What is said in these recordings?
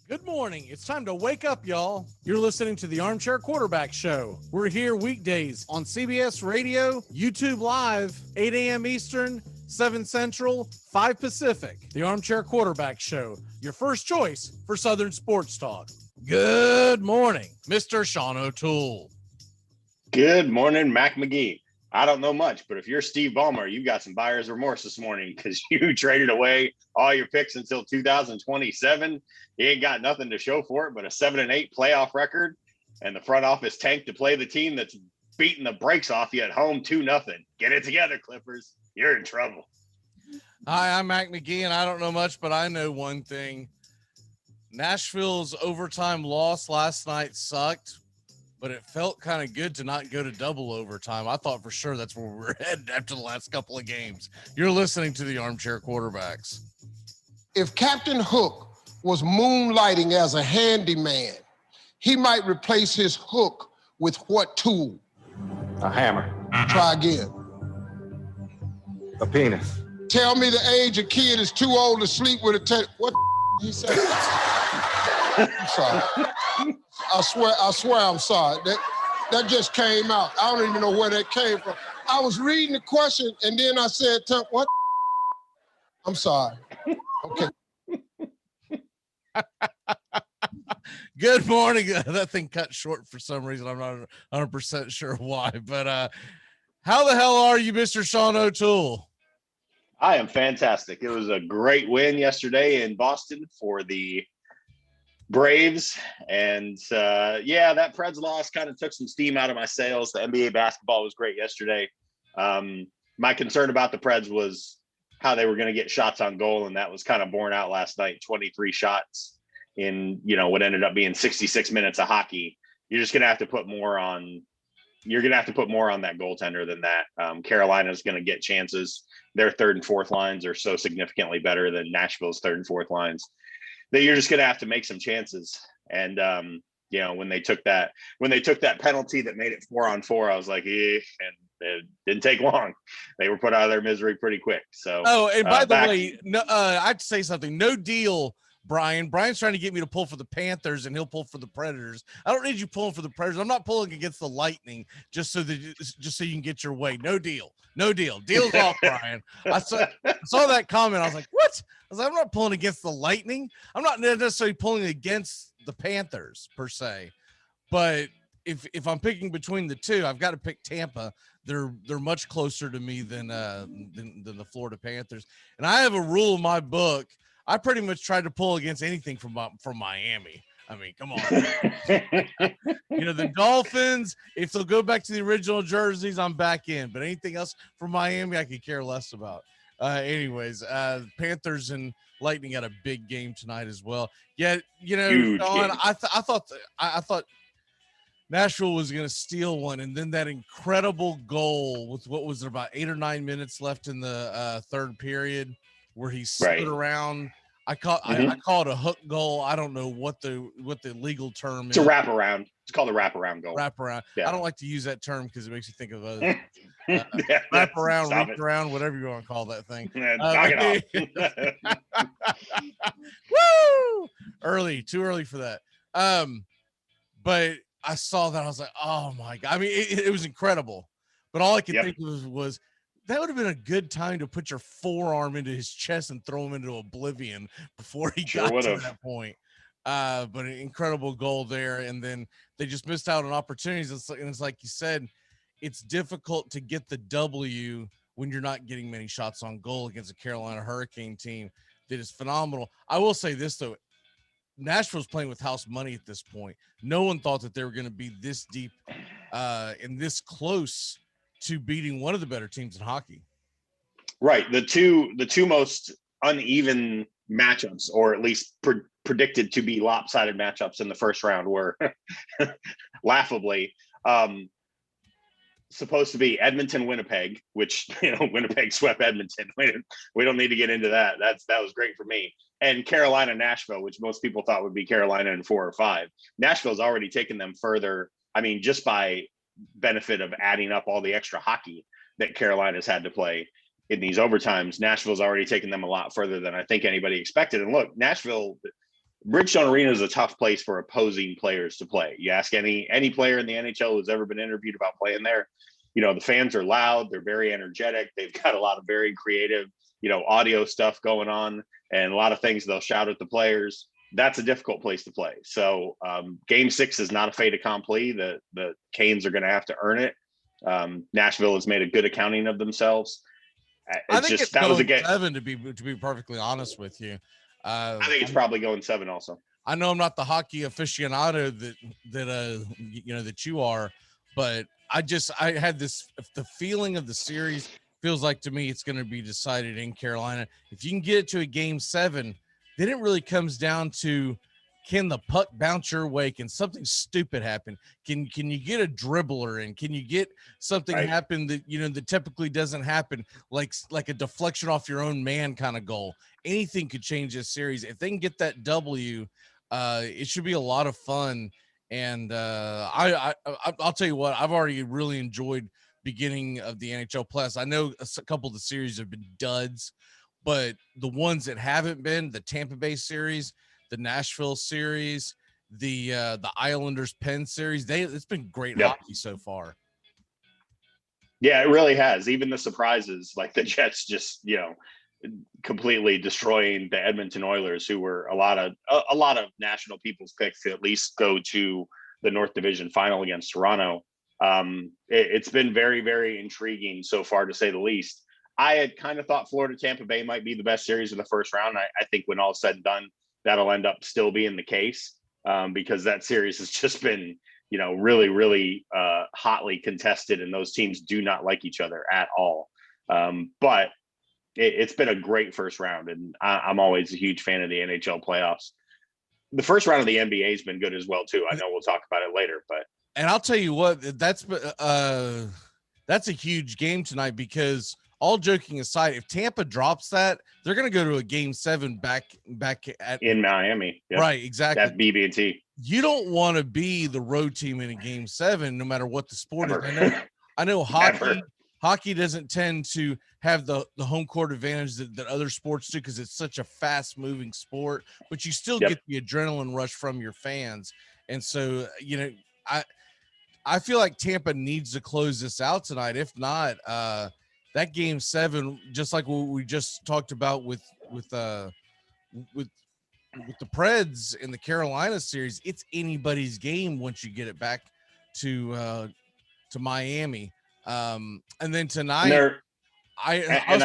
Good morning. It's time to wake up, y'all. You're listening to the Armchair Quarterback Show. We're here weekdays on CBS Radio, YouTube Live, 8 a.m. Eastern, 7 Central, 5 Pacific. The Armchair Quarterback Show, your first choice for Southern sports talk. Good morning, Mr. Sean O'Toole. Good morning, Mac McGee. I don't know much, but if you're Steve Ballmer, you got some buyer's remorse this morning because you traded away all your picks until 2027. You ain't got nothing to show for it but a 7-8 playoff record, and the front office tanked to play the team that's beating the brakes off you at home 2-0. Get it together, Clippers. You're in trouble. Hi, I'm Mac McGee, and I don't know much, but I know one thing. Nashville's overtime loss last night sucked, but it felt kind of good to not go to double overtime. I thought for sure that's where we were headed after the last couple of games. You're listening to the Armchair Quarterbacks. If Captain Hook was moonlighting as a handyman, he might replace his hook with what tool? A hammer. Try again. A penis. Tell me the age a kid is too old to sleep with a what he said? I'm sorry. I swear I'm sorry. That just came out. I don't even know where that came from. I was reading the question and then I said, what? I'm sorry. Okay. Good morning. That thing cut short for some reason. I'm not 100% sure why, but how the hell are you, Mr. Sean O'Toole? I am fantastic. It was a great win yesterday in Boston for the Braves, and that PREDS loss kind of took some steam out of my sails. The NBA basketball was great yesterday. My concern about the PREDS was how they were going to get shots on goal, and that was kind of borne out last night. 23 shots in what ended up being 66 minutes of hockey. You're just going to have to put more on. You're going to have to put more on that goaltender than that. Carolina's going to get chances. Their third and fourth lines are so significantly better than Nashville's third and fourth lines that you're just going to have to make some chances. And, when they took that penalty that made it 4-on-4, I was like, and it didn't take long. They were put out of their misery pretty quick. So, and by the way, no, I have to say something. No deal, Brian. Brian's trying to get me to pull for the Panthers, and he'll pull for the Predators. I don't need you pulling for the Predators. I'm not pulling against the Lightning just so you can get your way. No deal. Deal's off, Brian. I saw that comment. I was like, what? I was like, I'm not pulling against the Lightning. I'm not necessarily pulling against the Panthers per se, but if I'm picking between the two, I've got to pick Tampa. They're much closer to me than the Florida Panthers. And I have a rule in my book. I pretty much tried to pull against anything from Miami. I mean, come on. The Dolphins, if they'll go back to the original jerseys, I'm back in. But anything else from Miami, I could care less about. Anyways, Panthers and Lightning had a big game tonight as well. Yet, Sean, I thought Nashville was going to steal one, and then that incredible goal with what was there, about 8 or 9 minutes left in the third period, where he slid around. I call it a hook goal. I don't know what the legal term is. It's a wraparound. It's called a wraparound goal. Wraparound. Yeah. I don't like to use that term because it makes you think of other wraparound, reach around, whatever you want to call that thing. Knock it off. Woo! Too early for that. But I saw that. I was like, oh my God. I mean, it was incredible. But all I could think of was that would have been a good time to put your forearm into his chest and throw him into oblivion before he got to that point. But an incredible goal there. And then they just missed out on opportunities. And it's like you said, it's difficult to get the W when you're not getting many shots on goal against a Carolina Hurricane team that is phenomenal. I will say this, though. Nashville's playing with house money at this point. No one thought that they were going to be this deep and this close to beating one of the better teams in hockey. Right. The two most uneven matchups, or at least predicted to be lopsided matchups in the first round, were laughably supposed to be Edmonton, Winnipeg, which, Winnipeg swept Edmonton. We don't need to get into that. That was great for me. And Carolina, Nashville, which most people thought would be Carolina in 4 or 5. Nashville's already taken them further. I mean, just by benefit of adding up all the extra hockey that Carolina's had to play in these overtimes, Nashville's already taken them a lot further than I think anybody expected. And look, Nashville, Bridgestone Arena is a tough place for opposing players to play. You ask any player in the NHL who's ever been interviewed about playing there, the fans are loud, they're very energetic, they've got a lot of very creative, audio stuff going on, and a lot of things they'll shout at the players. That's a difficult place to play. So game 6 is not a fait accompli. The Canes are going to have to earn it. Nashville has made a good accounting of themselves. I think it's that was a game 7 to be perfectly honest with you. I think it's probably going 7 also. I know I'm not the hockey aficionado that you are, but I had the feeling of the series feels like to me it's going to be decided in Carolina. If you can get it to a game 7, then it really comes down to, can the puck bounce your way? Can something stupid happen? Can you get a dribbler in? Can you get something happen that that typically doesn't happen, like a deflection off your own man kind of goal? Anything could change this series. If they can get that W, it should be a lot of fun. And I'll tell you what, I've already really enjoyed beginning of the NHL Plus. I know a couple of the series have been duds, but the ones that haven't been, the Tampa Bay series, the Nashville series, the Islanders Penn series, it's been great hockey so far. Yeah, it really has. Even the surprises, like the Jets just, completely destroying the Edmonton Oilers, who were a lot of national people's picks to at least go to the North Division final against Toronto. It's been very, very intriguing so far, to say the least. I had kind of thought Florida Tampa Bay might be the best series in the first round. I think when all said and done, that'll end up still being the case, because that series has just been, really, really hotly contested, and those teams do not like each other at all. But it's been a great first round, and I'm always a huge fan of the NHL playoffs. The first round of the NBA has been good as well too. I know we'll talk about it later, and I'll tell you what, that's a huge game tonight, because all joking aside, if Tampa drops that, they're going to go to a game 7 back in Miami. Yep. Right, exactly. That BB&T. You don't want to be the road team in a game 7, no matter what the sport Ever. is. I know hockey doesn't tend to have the home court advantage that other sports do, because it's such a fast moving sport, but you still get the adrenaline rush from your fans. And so, I feel like Tampa needs to close this out tonight. If not, that game 7, just like what we just talked about with the Preds in the Carolina series, it's anybody's game once you get it back to Miami. And then tonight, I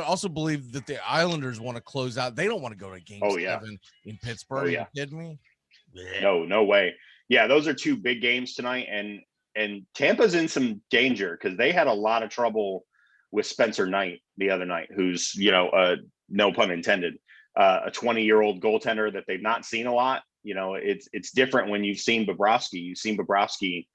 also believe that the Islanders want to close out. They don't want to go to game 7 in Pittsburgh. Are you kidding me? No way. Yeah, those are 2 big games tonight, and Tampa's in some danger because they had a lot of trouble with Spencer Knight the other night, who's, no pun intended, a 20-year-old goaltender that they've not seen a lot. It's different when you've seen Bobrovsky. You've seen Bobrovsky,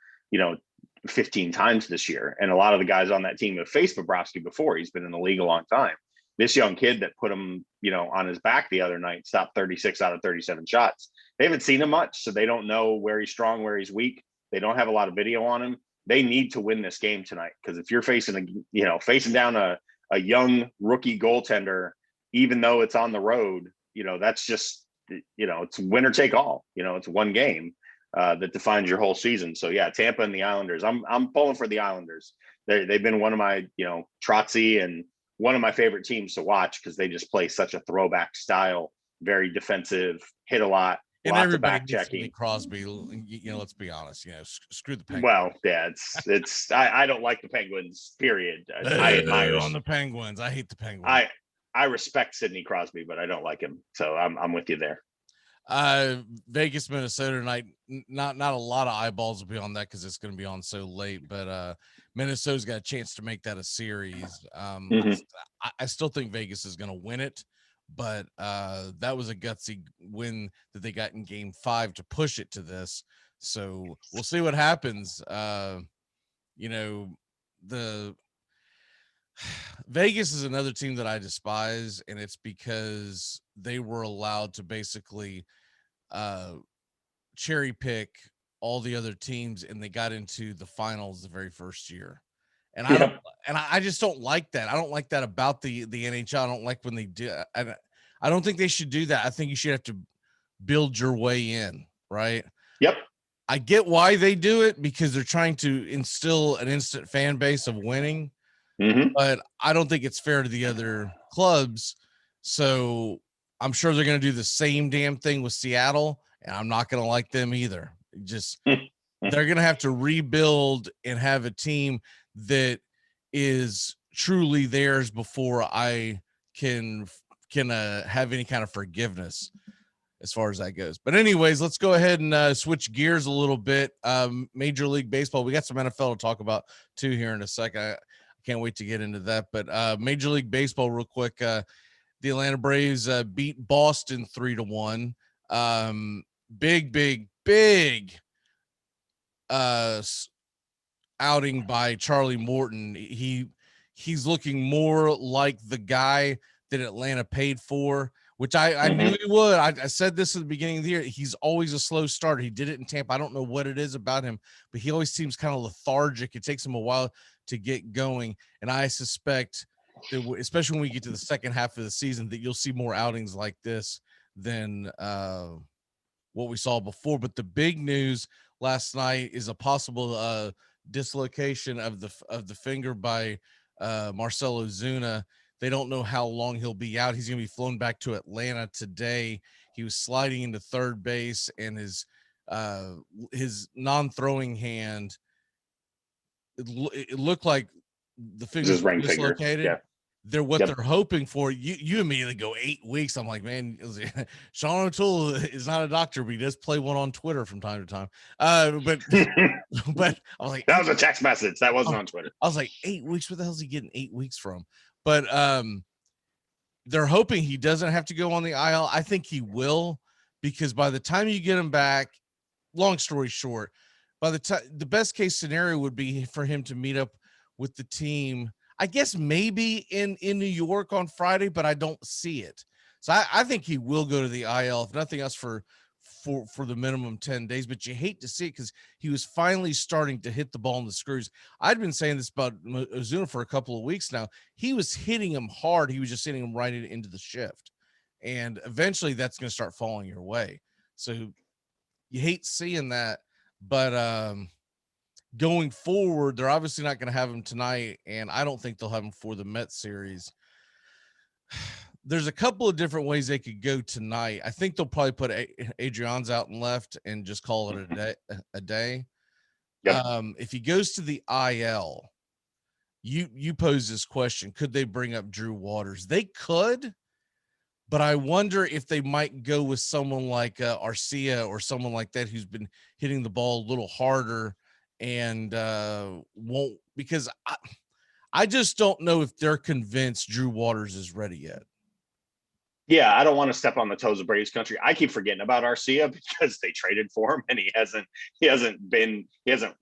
15 times this year. And a lot of the guys on that team have faced Bobrovsky before. He's been in the league a long time. This young kid that put him, on his back the other night, stopped 36 out of 37 shots. They haven't seen him much, so they don't know where he's strong, where he's weak. They don't have a lot of video on him. They need to win this game tonight, because if you're facing down a young rookie goaltender, even though it's on the road, that's just, it's winner take all. It's one game that defines your whole season. So yeah, Tampa and the Islanders. I'm pulling for the Islanders. They've been one of my, Trotzy and one of my favorite teams to watch, because they just play such a throwback style, very defensive, hit a lot. And lots of back checking. Crosby, let's be honest. Screw the Penguins. Well, yeah, it's. I don't like the Penguins. Period. I admire on the Penguins. I hate the Penguins. I respect Sidney Crosby, but I don't like him. So I'm with you there. Vegas, Minnesota tonight. Not a lot of eyeballs will be on that because it's going to be on so late. But Minnesota's got a chance to make that a series. I still think Vegas is going to win it. But that was a gutsy win that they got in game 5 to push it to this. So we'll see what happens. The Vegas is another team that I despise, and it's because they were allowed to basically cherry pick all the other teams, and they got into the finals the very first year. And I just don't like that. I don't like that about the NHL. I don't like when they do. I don't think they should do that. I think you should have to build your way in, right? Yep. I get why they do it, because they're trying to instill an instant fan base of winning, but I don't think it's fair to the other clubs. So I'm sure they're going to do the same damn thing with Seattle, and I'm not going to like them either. Just they're going to have to rebuild and have a team that is truly theirs before I can have any kind of forgiveness as far as that goes. But anyways, let's go ahead and switch gears a little bit. Major League Baseball, we got some NFL to talk about too here in a second. I can't wait to get into that. But Major League Baseball real quick, the Atlanta Braves beat Boston 3-1. Big outing by Charlie Morton. He's looking more like the guy that Atlanta paid for, which I knew he would. I said this at the beginning of the year. He's always a slow starter. He did it in Tampa. I don't know what it is about him, but he always seems kind of lethargic. It takes him a while to get going. And I suspect that, especially when we get to the second half of the season, that you'll see more outings like this than what we saw before. But the big news last night is a possible dislocation of the finger by Marcell Ozuna. They don't know how long he'll be out. He's going to be flown back to Atlanta today. He was sliding into third base, and his non-throwing hand, it looked like the finger was dislocated. Yeah. They're hoping for. You immediately go 8 weeks. I'm like, man, Sean O'Toole is not a doctor, but he does play one on Twitter from time to time. But I was like, that was a text message. That wasn't on Twitter. I was like, 8 weeks. Where the hell is he getting 8 weeks from? But they're hoping he doesn't have to go on the IL. I think he will, because by the time you get him back, long story short, by the time, the best case scenario would be for him to meet up with the team, I guess maybe in New York on Friday, but I don't see it. So I think he will go to the IL, if nothing else for the minimum 10 days, but you hate to see it because he was finally starting to hit the ball in the screws. I'd been saying this about Ozuna for a couple of weeks now. He was hitting him hard. He was just hitting him right into the shift. And eventually that's going to start falling your way. So you hate seeing that, but going forward, they're obviously not going to have him tonight, and I don't think they'll have him for the Mets series. There's a couple of different ways they could go tonight. I think they'll probably put Adrian's out and left and just call it a day. Yep. If he goes to the IL, you pose this question: could they bring up Drew Waters? They could, but I wonder if they might go with someone like Arcia or someone like that who's been hitting the ball a little harder and won't, because I just don't know if they're convinced Drew Waters is ready yet. Yeah, I don't want to step on the toes of Braves country. I keep forgetting about Arcia because they traded for him, and he hasn't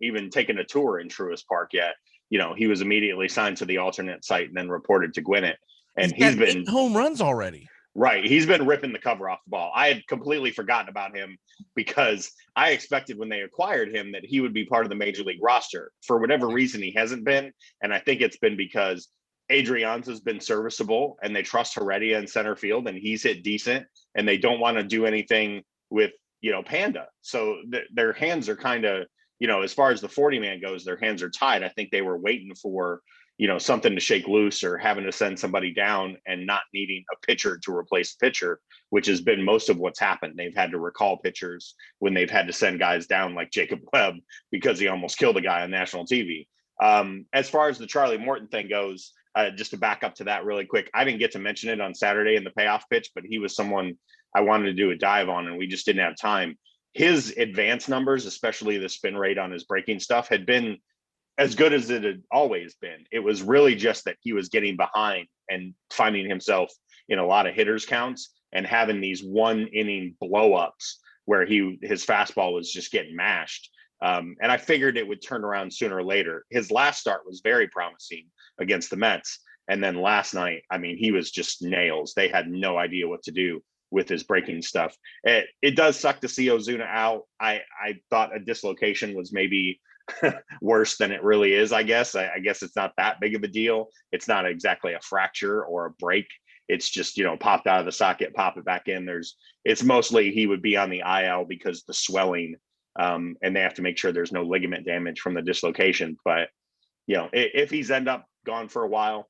even taken a tour in Truist Park yet. You know, he was immediately signed to the alternate site and then reported to Gwinnett, and he's been 8 home runs already. Right. He's been ripping the cover off the ball. I had completely forgotten about him because I expected when they acquired him that he would be part of the major league roster. For whatever reason, he hasn't been. And I think it's been because Adrian's has been serviceable and they trust Heredia in center field and he's hit decent, and they don't want to do anything with, Panda. So their hands are kind of, as far as the 40-man goes, their hands are tied. I think they were waiting for, something to shake loose, or having to send somebody down and not needing a pitcher to replace the pitcher, which has been most of what's happened. They've had to recall pitchers when they've had to send guys down, like Jacob Webb, because he almost killed a guy on national TV. As far as the Charlie Morton thing goes, just to back up to that really quick, I didn't get to mention it on Saturday in the payoff pitch, but he was someone I wanted to do a dive on, and we just didn't have time. His advanced numbers, especially the spin rate on his breaking stuff, had been as good as it had always been. It was really just that he was getting behind and finding himself in a lot of hitters counts and having these 1 inning blow-ups where his fastball was just getting mashed. And I figured it would turn around sooner or later. His last start was very promising against the Mets. And then last night, he was just nails. They had no idea what to do with his breaking stuff. It does suck to see Ozuna out. I thought a dislocation was maybe worse than it really is. I guess it's not that big of a deal. It's not exactly a fracture or a break. it's just, popped out of the socket, pop it back in. It's mostly he would be on the IL because the swelling, and they have to make sure there's no ligament damage from the dislocation. But, if he's up gone for a while,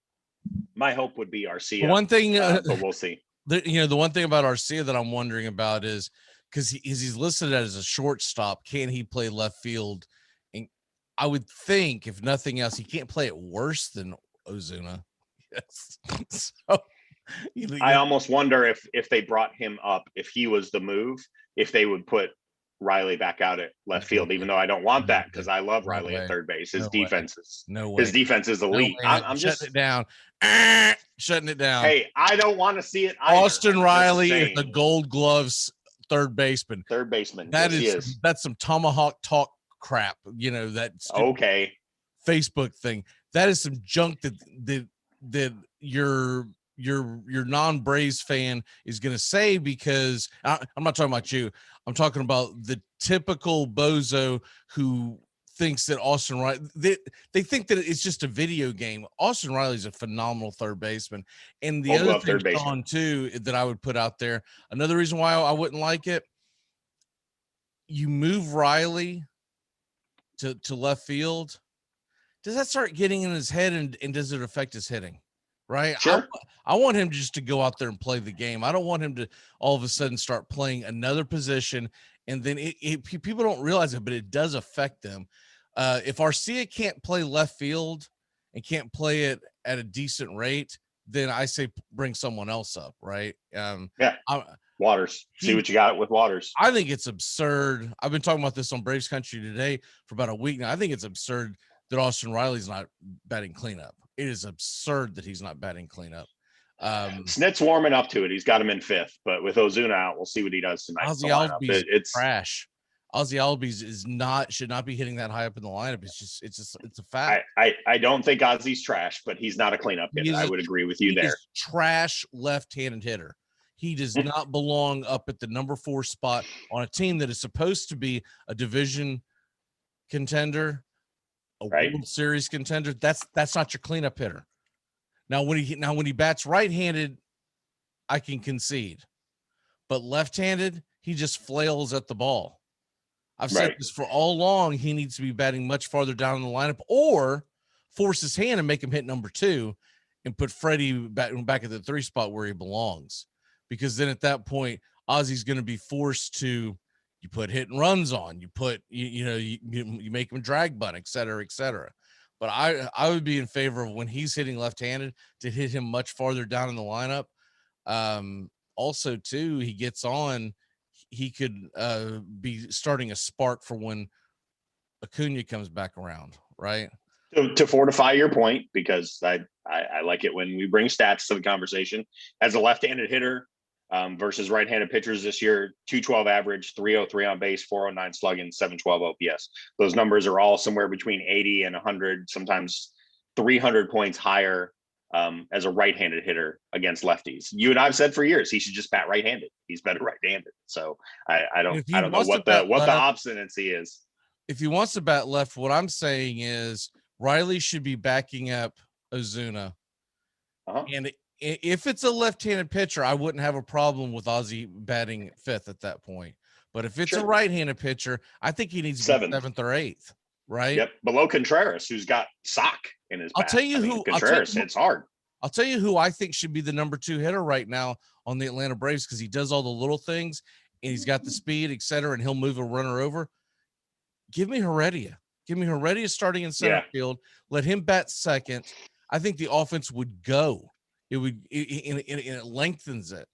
my hope would be Arcia. One thing, but we'll see. The one thing about Arcia that I'm wondering about is because he's listed as a shortstop, can he play left field? And I would think, if nothing else, he can't play it worse than Ozuna. Yes. So I almost wonder if they brought him up, if he was the move, if they would put Riley back out at left field, even though I don't want that because I love Riley at third base. His defense is his defense is elite. I'm just shutting it down. Shutting it down. Hey, I don't want to see it either. Austin Riley is the Gold Gloves third baseman. That's some tomahawk talk crap. That's okay. Facebook thing. That is some junk that your non-Braves fan is going to say, because I'm not talking about you. I'm talking about the typical bozo who thinks that Austin Riley, they think that it's just a video game. Austin Riley's a phenomenal third baseman. And the other thing, Sean, too, that I would put out there, another reason why I wouldn't like it, you move Riley to left field. Does that start getting in his head, and does it affect his hitting? Right. Sure. I want him just to go out there and play the game. I don't want him to all of a sudden start playing another position. And then people don't realize it, but it does affect them. If Arcia can't play left field and can't play it at a decent rate, then I say bring someone else up. Right. Waters. See what you got with Waters. I think it's absurd. I've been talking about this on Braves Country today for about a week now. I think it's absurd that Austin Riley's not batting cleanup. It is absurd that he's not batting cleanup. Snit's warming up to it. He's got him in fifth, but with Ozuna out, we'll see what he does tonight. Ozzy Albies it's trash. Ozzy Albies should not be hitting that high up in the lineup. It's a fact. I don't think Ozzy's trash, but he's not a cleanup hitter. I would agree with you there. Trash left-handed hitter. He does not belong up at the number 4 spot on a team that is supposed to be a division contender, a World Series contender. That's not your cleanup hitter. Now when he bats right-handed, I can concede, but left-handed, he just flails at the ball. I've said this for all along. He needs to be batting much farther down in the lineup, or force his hand and make him hit number 2 and put Freddie back at the 3 spot where he belongs. Because then at that point, Ozzy's going to be forced to, you put hit and runs on, you put, you make him drag bunt, et cetera, et cetera. But I would be in favor of, when he's hitting left-handed, to hit him much farther down in the lineup. Also, too, he gets on, he could be starting a spark for when Acuna comes back around, right? To fortify your point, because I like it when we bring stats to the conversation. As a left-handed hitter versus right-handed pitchers this year, 212 average, 303 on base, 409 slugging, 712 OPS. Those numbers are all somewhere between 80 and 100, sometimes 300 points higher as a right-handed hitter against lefties. You and I've said for years he should just bat right-handed. He's better right-handed. So I don't know what the obstinacy is. If he wants to bat left, what I'm saying is Riley should be backing up Ozuna. And if it's a left-handed pitcher, I wouldn't have a problem with Ozzy batting 5th at that point. But if it's a right-handed pitcher, I think he needs to be 7th or 8th, right? Yep, below Contreras, who's got sock in his bat. Contreras hits hard. I'll tell you who I think should be the number 2 hitter right now on the Atlanta Braves, because he does all the little things, and he's got the speed, et cetera, and he'll move a runner over. Give me Heredia. Give me Heredia starting in center field. Let him bat 2nd. I think the offense would go. It would, and it lengthens it.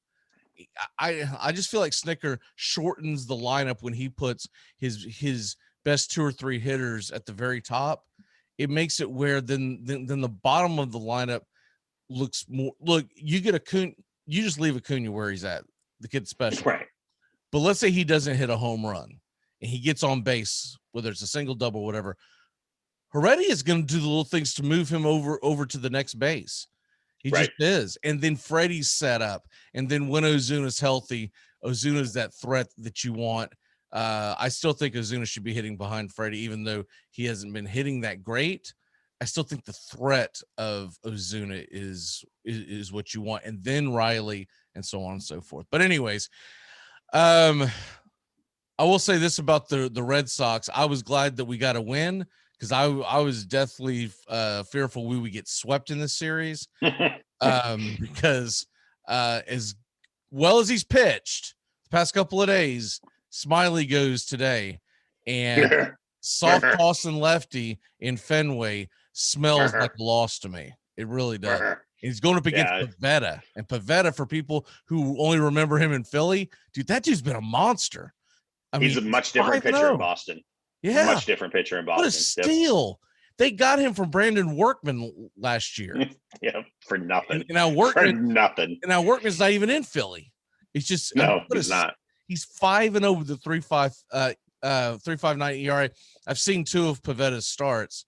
I just feel like Snicker shortens the lineup when he puts his best 2 or 3 hitters at the very top. It makes it where then the bottom of the lineup looks more. Look, you get Acuna, you just leave Acuna where he's at. The kid's special, right? But let's say he doesn't hit a home run and he gets on base, whether it's a single, double, whatever. Heredia is going to do the little things to move him over to the next base. He just is. And then Freddie's set up. And then when Ozuna's healthy, Ozuna's that threat that you want. I still think Ozuna should be hitting behind Freddie, even though he hasn't been hitting that great. I still think the threat of Ozuna is what you want, and then Riley and so on and so forth. But anyways, I will say this about the Red Sox. I was glad that we got a win, because I was deathly fearful we would get swept in this series. Because as well as he's pitched the past couple of days, Smiley goes today, and soft tossing lefty in Fenway smells like a loss to me. It really does. And he's going up against Pivetta, and Pivetta, for people who only remember him in Philly, dude, that dude's been a monster. I mean, he's a much different pitcher in Boston. Yeah, much different pitcher in Boston. What a steal! They got him from Brandon Workman last year. Yeah, for nothing. And now Workman, for nothing. And now Workman's not even in Philly. It's just he's not. He's 5-0 with the 3.59 ERA. I've seen 2 of Pivetta's starts.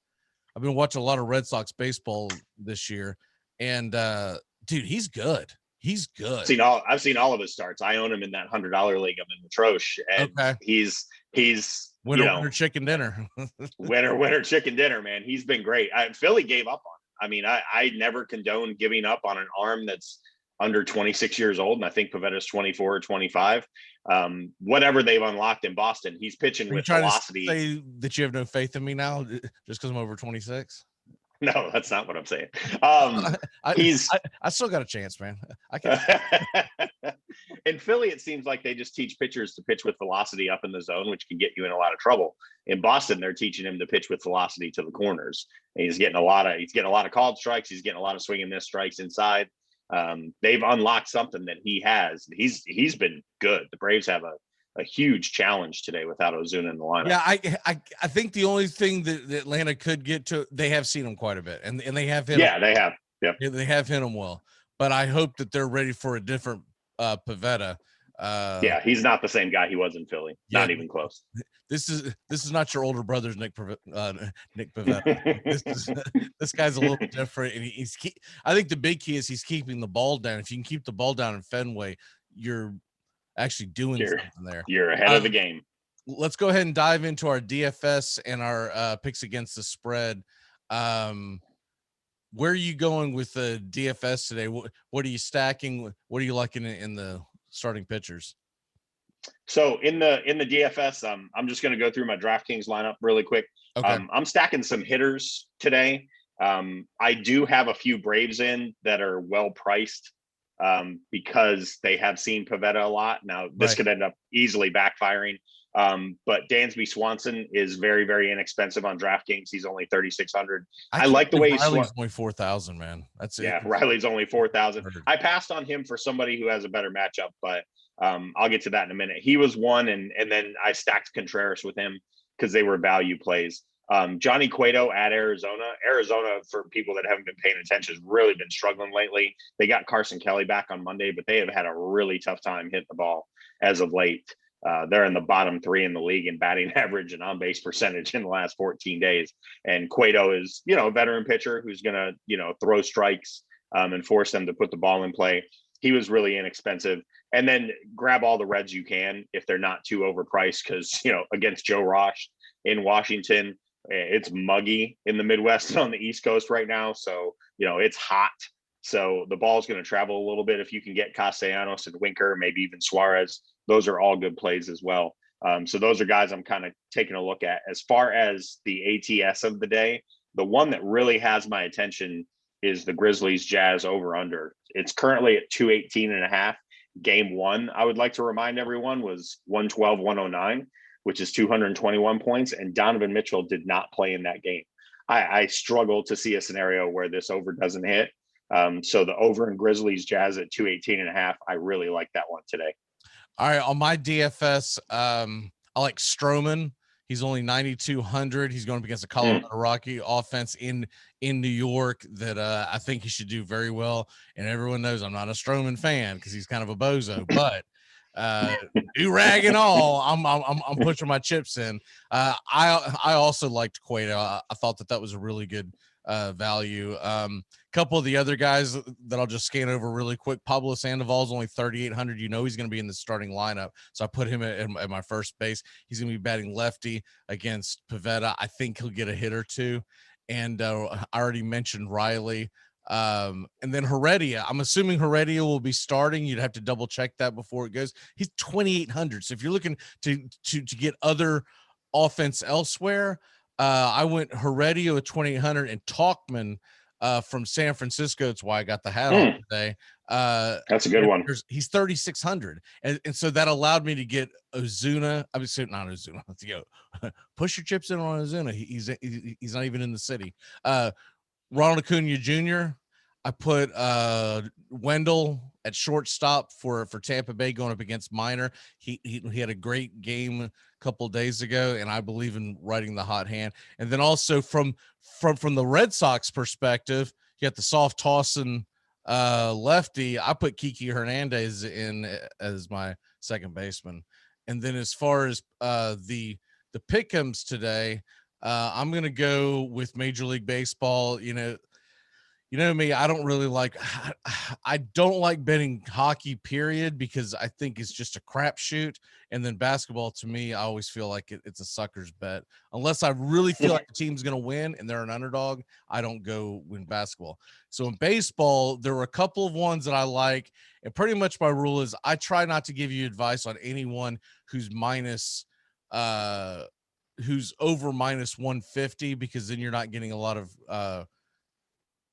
I've been watching a lot of Red Sox baseball this year, and dude, he's good. He's good. I've seen all of his starts. I own him in that $100 league. I'm in the Trosh, and he's winner chicken dinner. winner chicken dinner, man. He's been great. Philly gave up on him. I mean, I never condone giving up on an arm that's under 26 years old, and I think Pavetta's 24 or 25. Whatever they've unlocked in Boston, he's pitching with velocity. To say that you have no faith in me now just because I'm over 26? No, that's not what I'm saying. I still got a chance, man. I can. In Philly, it seems like they just teach pitchers to pitch with velocity up in the zone, which can get you in a lot of trouble. In Boston, they're teaching him to pitch with velocity to the corners. And he's getting a lot of called strikes. He's getting a lot of swing and miss strikes inside. They've unlocked something that he has. He's been good. The Braves have a huge challenge today without Ozuna in the lineup. Yeah, I think the only thing that Atlanta could get to, they have seen him quite a bit, and they have hit him. Yeah, they have. Yep. They have hit him well, but I hope that they're ready for a different Pivetta. Yeah, he's not the same guy he was in Philly. Yeah, not even close. This is not your older brother's Nick Pivetta. This guy's a little different, and I think the big key is he's keeping the ball down. If you can keep the ball down in Fenway, you're actually doing something there. You're ahead of the game. Let's go ahead and dive into our DFS and our picks against the spread. Where are you going with the DFS today? What are you stacking? What are you liking in the starting pitchers? So in the DFS, I'm just going to go through my DraftKings lineup really quick. Okay. I'm stacking some hitters today. I do have a few Braves in that are well priced because they have seen Pivetta a lot. Now this could end up easily backfiring. But Dansby Swanson is very, very inexpensive on DraftKings. He's only 3,600. I like the way Riley's only 4,000, man. That's it. Yeah, Riley's only 4,000. I passed on him for somebody who has a better matchup, but I'll get to that in a minute. He was one, and then I stacked Contreras with him because they were value plays. Johnny Cueto at Arizona. Arizona, for people that haven't been paying attention, has really been struggling lately. They got Carson Kelly back on Monday, but they have had a really tough time hitting the ball as of late. They're in the bottom 3 in the league in batting average and on-base percentage in the last 14 days. And Cueto is, a veteran pitcher who's going to, throw strikes and force them to put the ball in play. He was really inexpensive. And then grab all the Reds you can if they're not too overpriced because, against Joe Ross in Washington, it's muggy in the Midwest and on the East Coast right now. So, it's hot. So the ball's going to travel a little bit. If you can get Castellanos and Winker, maybe even Suarez, those are all good plays as well. So those are guys I'm kind of taking a look at. As far as the ATS of the day, the one that really has my attention is the Grizzlies Jazz over under. It's currently at 218.5. Game 1, I would like to remind everyone, was 112-109, which is 221 points. And Donovan Mitchell did not play in that game. I struggle to see a scenario where this over doesn't hit. So the over in Grizzlies Jazz at 218.5, I really like that one today. All right, on my DFS, I like Stroman. He's only 9,200. He's going up against a Colorado Rocky offense in New York that I think he should do very well. And everyone knows I'm not a Stroman fan because he's kind of a bozo. But do rag and all, I'm pushing my chips in. I also liked Cueto. I thought that was a really good value. Couple of the other guys that I'll just scan over really quick. Pablo Sandoval's only 3,800. He's going to be in the starting lineup, so I put him at my first base. He's going to be batting lefty against Pivetta. I think he'll get a hit or two. and I already mentioned Riley. And then Heredia. I'm assuming Heredia will be starting. You'd have to double check that before it goes. He's 2,800. So if you're looking to get other offense elsewhere, I went Heredia with 2,800 and Talkman from San Francisco. That's why I got the hat on today. That's a good one. He's 3,600, and so that allowed me to get Ozuna. I was not Ozuna. Let's go. Push your chips in on Ozuna. He's not even in the city. Ronald Acuna Jr. I put Wendell at shortstop for Tampa Bay going up against Minor. He had a great game a couple of days ago, and I believe in riding the hot hand. And then also from the Red Sox perspective, you got the soft tossing lefty. I put Kiki Hernandez in as my second baseman. And then as far as the pick'ems today, I'm gonna go with Major League Baseball. You know me, I don't like betting hockey, period, because I think it's just a crapshoot. And then basketball, to me, I always feel like it's a sucker's bet. Unless I really feel like the team's going to win and they're an underdog, I don't go win basketball. So in baseball, there were a couple of ones that I like. And pretty much my rule is I try not to give you advice on anyone who's over minus 150, because then you're not getting a lot of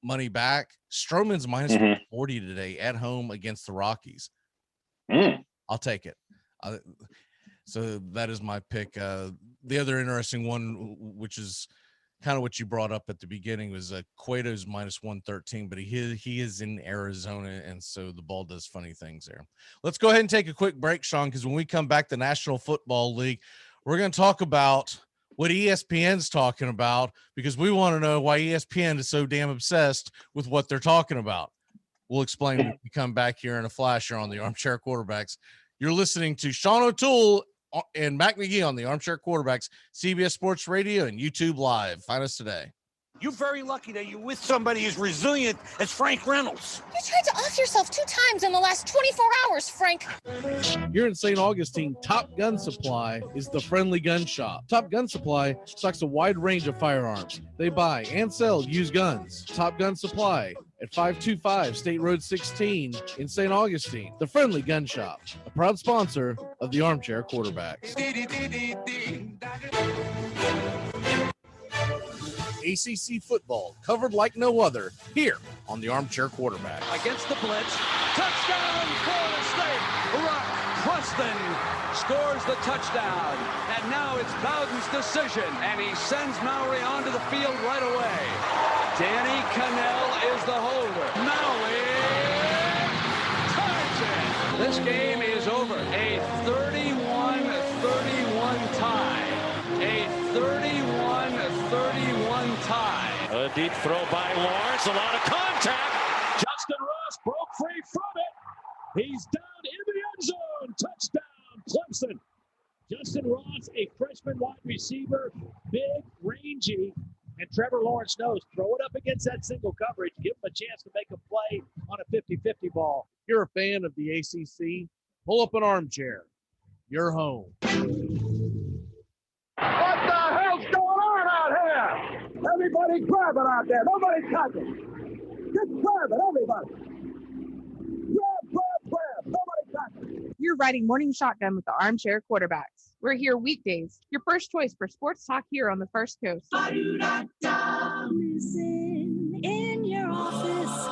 money back. Stroman's minus 140 today at home against the Rockies. I'll take it. So that is my pick. The other interesting one, which is kind of what you brought up at the beginning, was Cueto's minus 113, but he is in Arizona, and so the ball does funny things there. Let's go ahead and take a quick break, Sean, because when we come back, the National Football League, we're going to talk about what ESPN's talking about, because we want to know why ESPN is so damn obsessed with what they're talking about. We'll explain when we come back here in a flash here on the Armchair Quarterbacks. You're listening to Sean O'Toole and Mac McGee on the Armchair Quarterbacks, CBS Sports Radio and YouTube Live. Find us today. You're very lucky that you're with somebody as resilient as Frank Reynolds. You tried to off yourself 2 times in the last 24 hours, Frank. Here in St. Augustine, Top Gun Supply is the friendly gun shop. Top Gun Supply stocks a wide range of firearms. They buy and sell used guns. Top Gun Supply at 525 State Road 16 in St. Augustine. The friendly gun shop, a proud sponsor of the Armchair Quarterbacks. ACC football covered like no other here on the Armchair Quarterback. Against the blitz, touchdown, Florida State. Rock Preston scores the touchdown, and now it's Bowden's decision, and he sends Mowry onto the field right away. Danny Cannell is the holder. Mowry ties it. This game is over. A 31-31 tie. A 31-31 tie. A deep throw by Lawrence, a lot of contact. Justin Ross broke free from it. He's down in the end zone. Touchdown, Clemson. Justin Ross, a freshman wide receiver, big, rangy, and Trevor Lawrence knows. Throw it up against that single coverage. Give him a chance to make a play on a 50-50 ball. If you're a fan of the ACC, pull up an armchair. You're home. What the hell's going on out here? Everybody grab it out there. Nobody touch it. Just grab it, everybody. Grab. Nobody touch it. You're riding Morning Shotgun with the Armchair Quarterbacks. We're here weekdays. Your first choice for sports talk here on the First Coast. Listen in your office,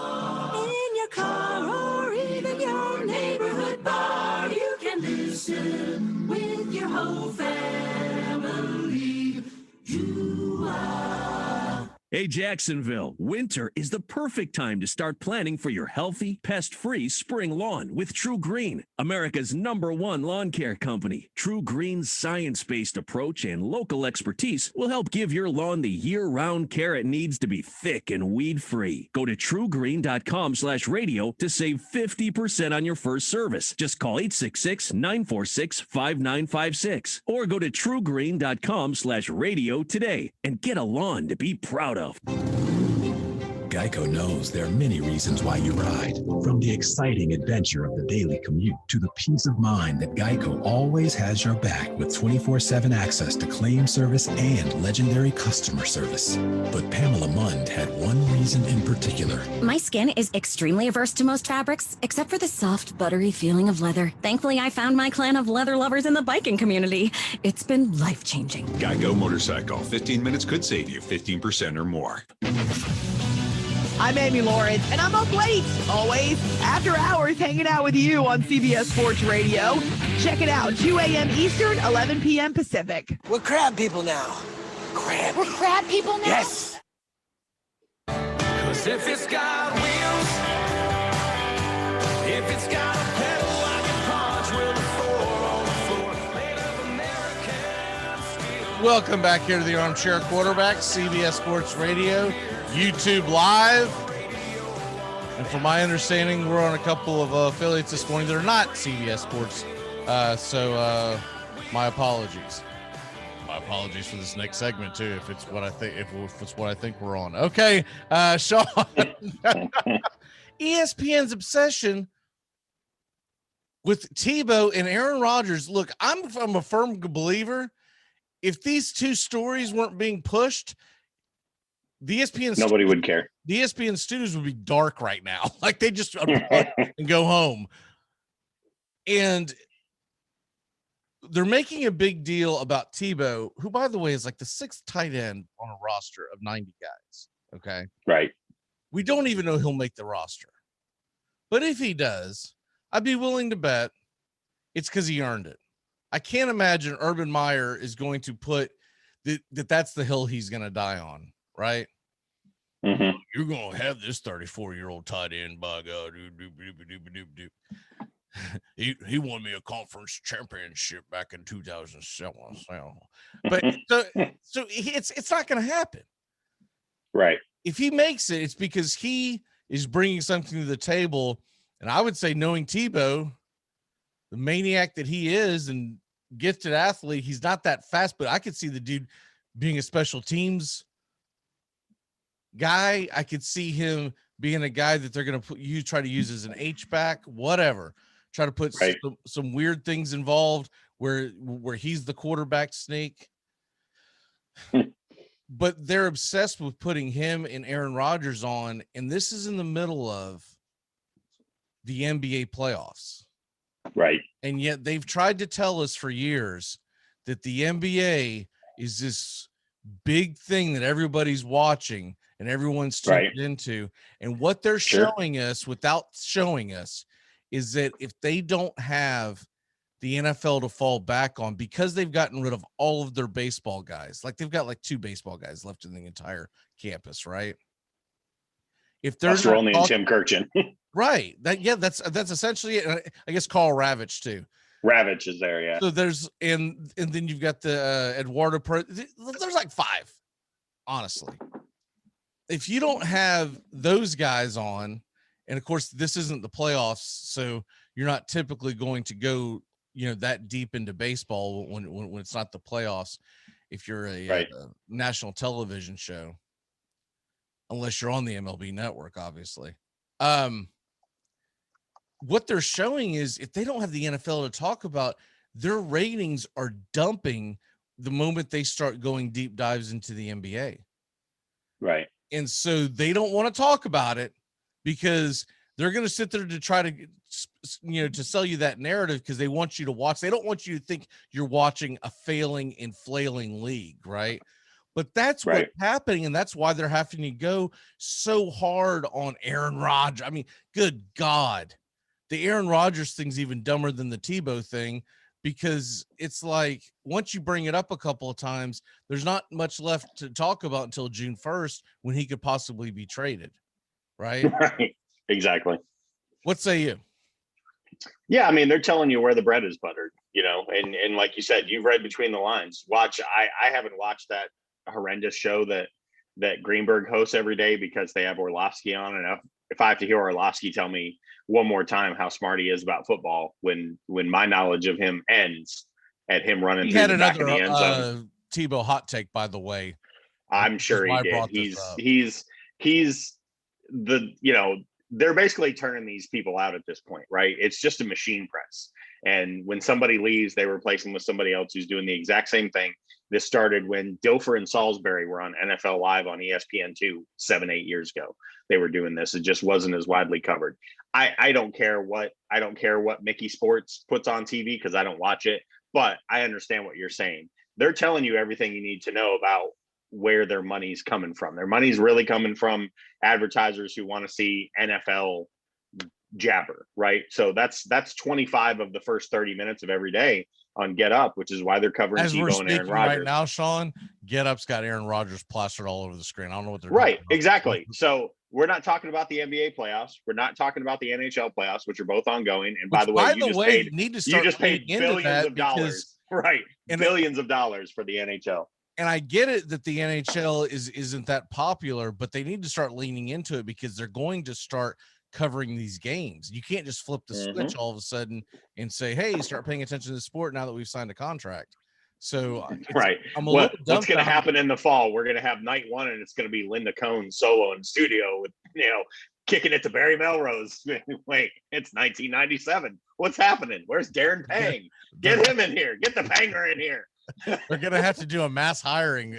in your car, or even your neighborhood bar. You can listen with your whole family. You are. Hey, Jacksonville, winter is the perfect time to start planning for your healthy, pest-free spring lawn with True Green, America's #1 lawn care company. True Green's science-based approach and local expertise will help give your lawn the year-round care it needs to be thick and weed-free. Go to truegreen.com/radio to save 50% on your first service. Just call 866-946-5956 or go to truegreen.com/radio today and get a lawn to be proud of. Geico knows there are many reasons why you ride. From the exciting adventure of the daily commute to the peace of mind that Geico always has your back with 24/7 access to claim service and legendary customer service. But Pamela Mund had one reason in particular. My skin is extremely averse to most fabrics, except for the soft, buttery feeling of leather. Thankfully, I found my clan of leather lovers in the biking community. It's been life-changing. Geico Motorcycle. 15 minutes could save you 15% or more. I'm Amy Lawrence, and I'm up late, always, after hours, hanging out with you on CBS Sports Radio. Check it out, 2 a.m. Eastern, 11 p.m. Pacific. We're crab people now. We're crab people now? Yes. 'Cause if it's got wheels, if it's got a pedal, I can punch with a four on the floor. Made of American steel. Welcome back here to the Armchair Quarterback, CBS Sports Radio, YouTube Live. And from my understanding, we're on a couple of affiliates this morning that are not CBS Sports. So my apologies. My apologies for this next segment too, if it's what I think, if it's what I think we're on. Okay, Sean. ESPN's obsession with TEBOW and Aaron Rodgers. Look, I'm a firm believer. If these two stories weren't being pushed, the ESPN nobody would care. The ESPN studios would be dark right now. Like they just unplug and go home. And they're making a big deal about TEBOW, who, by the way, is like the 6th tight end on a roster of 90 guys. Okay. Right. We don't even know he'll make the roster. But if he does, I'd be willing to bet it's because he earned it. I can't imagine Urban Meyer is going to put that's the hill he's going to die on, right? Mm-hmm. You're going to have this 34-year-old tight end, by God. He won me a conference championship back in 2007. But so it's not going to happen. Right. If he makes it, it's because he is bringing something to the table. And I would say, knowing TEBOW, the maniac that he is and gifted athlete, he's not that fast, but I could see the dude being a special teams guy. I could see him being a guy that they're going to try to use as an H-back, whatever. Try to put some weird things involved where he's the quarterback snake. But they're obsessed with putting him and Aaron Rodgers on, and this is in the middle of the NBA playoffs. Right. And yet they've tried to tell us for years that the NBA is this big thing that everybody's watching and everyone's tuned into. And what they're showing us without showing us is that if they don't have the NFL to fall back on, because they've gotten rid of all of their baseball guys, like they've got like 2 baseball guys left in the entire campus, right? If there's only Tim Kirchin. Right. That's essentially it. I guess Carl Ravitch too. Ravitch is there, yeah. So there's and then you've got the Eduardo there's like 5, honestly. If you don't have those guys on, and of course this isn't the playoffs, so you're not typically going to go, that deep into baseball when it's not the playoffs. If you're a national television show, unless you're on the MLB network, obviously. What they're showing is if they don't have the NFL to talk about, their ratings are dumping the moment they start going deep dives into the NBA. Right. And so they don't want to talk about it because they're going to sit there to try to, to sell you that narrative because they want you to watch. They don't want you to think you're watching a failing and flailing league, right? But that's what's happening, and that's why they're having to go so hard on Aaron Rodgers. I mean, good God. The Aaron Rodgers thing's even dumber than the TEBOW thing because it's like once you bring it up a couple of times, there's not much left to talk about until June 1st when he could possibly be traded, right? Right. Exactly. What say you? Yeah, I mean, they're telling you where the bread is buttered, and like you said, you've read between the lines. I haven't watched that horrendous show that Greenberg hosts every day because they have Orlovsky on, and if I have to hear Orlovsky tell me one more time how smart he is about football when my knowledge of him ends at him running through the back of the end zone. TEBOW hot take, by the way. I'm sure he did. He's they're basically turning these people out at this point, right? It's just a machine press. And when somebody leaves, they replace them with somebody else who's doing the exact same thing. This started when Dilfer and Salisbury were on NFL Live on ESPN2 7-8 years ago. They were doing this. It just wasn't as widely covered. I don't care what Mickey Sports puts on TV because I don't watch it, but I understand what you're saying. They're telling you everything you need to know about where their money's coming from. Their money's really coming from advertisers who want to see NFL jabber, right? So that's 25 of the first 30 minutes of every day on Get Up, which is why they're covering As we're TEBOW and Aaron speaking Rodgers. right now, Sean, Get Up's got Aaron Rodgers plastered all over the screen. I don't know what they're right, doing. exactly. So we're not talking about the NBA playoffs. We're not talking about the NHL playoffs, which are both ongoing. And by the way, you just paid billions of dollars, right? Billions of dollars for the NHL. And I get it that the NHL isn't that popular, but they need to start leaning into it because they're going to start covering these games. You can't just flip the switch all of a sudden and say, hey, start paying attention to the sport now that we've signed a contract. So right. What's going to happen in the fall? We're going to have night one, and it's going to be Linda Cohn solo in studio with, kicking it to Barry Melrose. Wait, it's 1997. What's happening? Where's Darren Pang? Get him in here. Get the Panger in here. They're gonna have to do a mass hiring.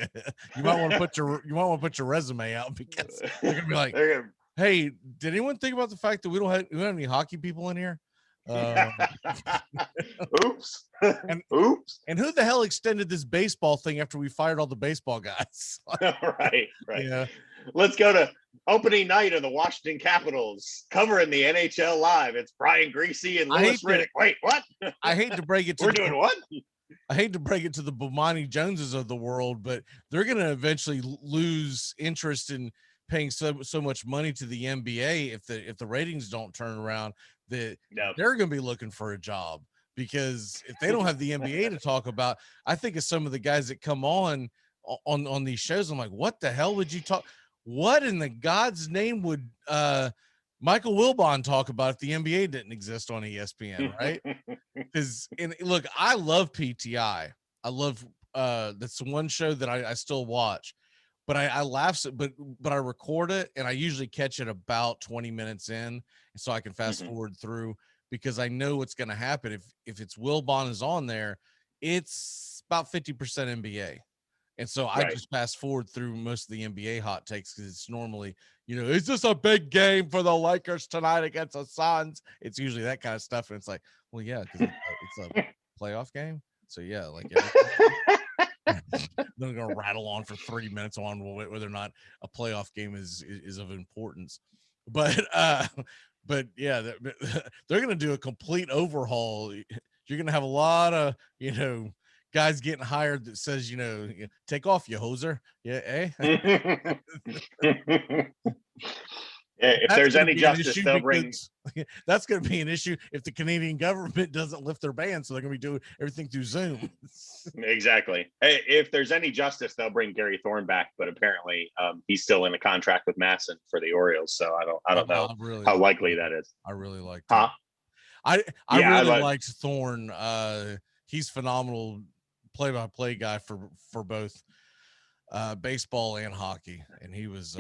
You might want to put your resume out because they're gonna be like, hey, did anyone think about the fact that we don't have any hockey people in here? Oops. Oops. And who the hell extended this baseball thing after we fired all the baseball guys? Right. Yeah. Let's go to opening night of the Washington Capitals covering the NHL live. It's Brian Greasy and Louis Riddick. Wait, what? I hate to break it to We're doing what? I hate to break it to the Bomani Joneses of the world, but they're going to eventually lose interest in paying so much money to the NBA if the ratings don't turn around. They're going to be looking for a job, because if they don't have the NBA to talk about, I think of some of the guys that come on these shows. I'm like, what the hell would you talk? What in the God's name would Michael Wilbon talk about if the NBA didn't exist on ESPN, right? Because look, I love PTI. I love that's the one show that I still watch, but I laugh, but I record it and I usually catch it about 20 minutes in, so I can fast forward through, because I know what's going to happen. If it's Wilbon is on there, it's about 50% NBA. And so I just fast forward through most of the NBA hot takes, because it's normally, is this a big game for the Lakers tonight against the Suns? It's usually that kind of stuff. And it's like, well, yeah, because it's a playoff game. So, yeah, like they're going to rattle on for 3 minutes on whether or not a playoff game is of importance. But yeah, they're going to do a complete overhaul. You're going to have a lot of, guys getting hired that says, take off, you hoser. Yeah, if there's any justice, they'll bring. That's going to be an issue if the Canadian government doesn't lift their ban, so they're going to be doing everything through Zoom. Exactly. If there's any justice, they'll bring Gary Thorne back, but apparently he's still in a contract with Masson for the Orioles, so I don't know how likely that is. I really liked him. I really liked Thorne. He's phenomenal play-by-play guy for both baseball and hockey, and he was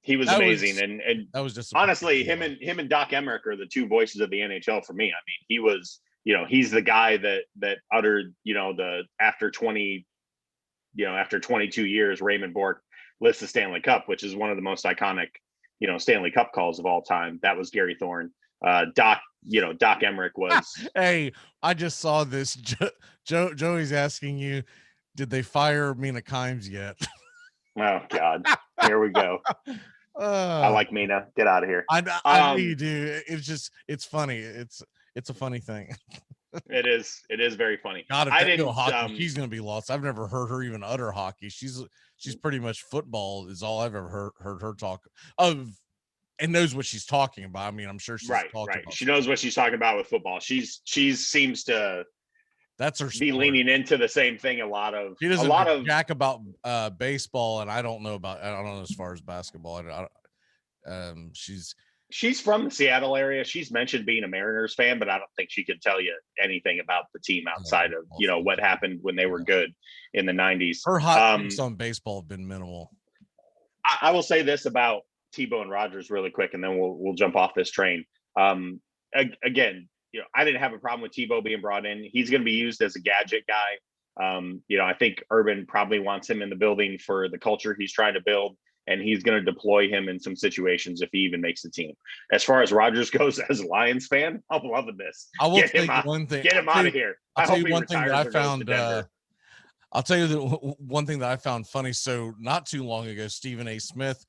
he was amazing. And that was just honestly him and Doc Emmerich are the two voices of the NHL for me. I mean, he was, he's the guy that uttered, after 22 years, Raymond Bourque lifts the Stanley Cup, which is one of the most iconic, Stanley Cup calls of all time. That was Gary Thorne. Doc Emmerich was. Hey, I just saw this. Joey's asking you, did they fire Mina Kimes yet? Oh God, here we go. I like Mina. Get out of here. I know you do. It's funny. It's a funny thing. It is very funny. God, if I didn't know hockey, she's gonna be lost. I've never heard her even utter hockey. She's pretty much football is all I've ever heard her talk of. And knows what she's talking about. I mean, I'm sure she's talking about. She knows what she's talking about with football. She seems to that's her be sport. Leaning into the same thing. She doesn't jack about baseball, and I don't know as far as basketball. She's from the Seattle area. She's mentioned being a Mariners fan, but I don't think she could tell you anything about the team outside of what happened when they were good in the 90s. Her hot takes on baseball have been minimal. I will say this about TEBOW and Rogers really quick, and then we'll jump off this train. Again, I didn't have a problem with TEBOW being brought in. He's going to be used as a gadget guy. I think Urban probably wants him in the building for the culture he's trying to build, and he's going to deploy him in some situations if he even makes the team. As far as Rogers goes, as a Lions fan, I'm loving this. I will tell you one thing. Get him out of here. I'll tell you one thing that I found. I'll tell you one thing that I found funny. So not too long ago, Stephen A. Smith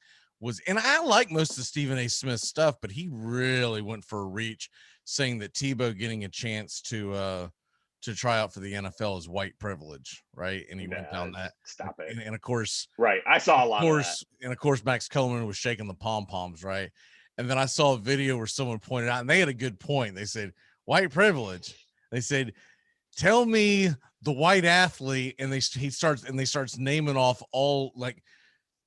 and I like most of Stephen A. Smith's stuff, but he really went for a reach, saying that TEBOW getting a chance to try out for the NFL is white privilege, right? And he went down that. Stop it. And of course, right. I saw a lot of that. And of course, Max Kellerman was shaking the pom-poms, right? And then I saw a video where someone pointed out, and they had a good point. They said, white privilege. They said, tell me the white athlete, and they starts naming off all, like,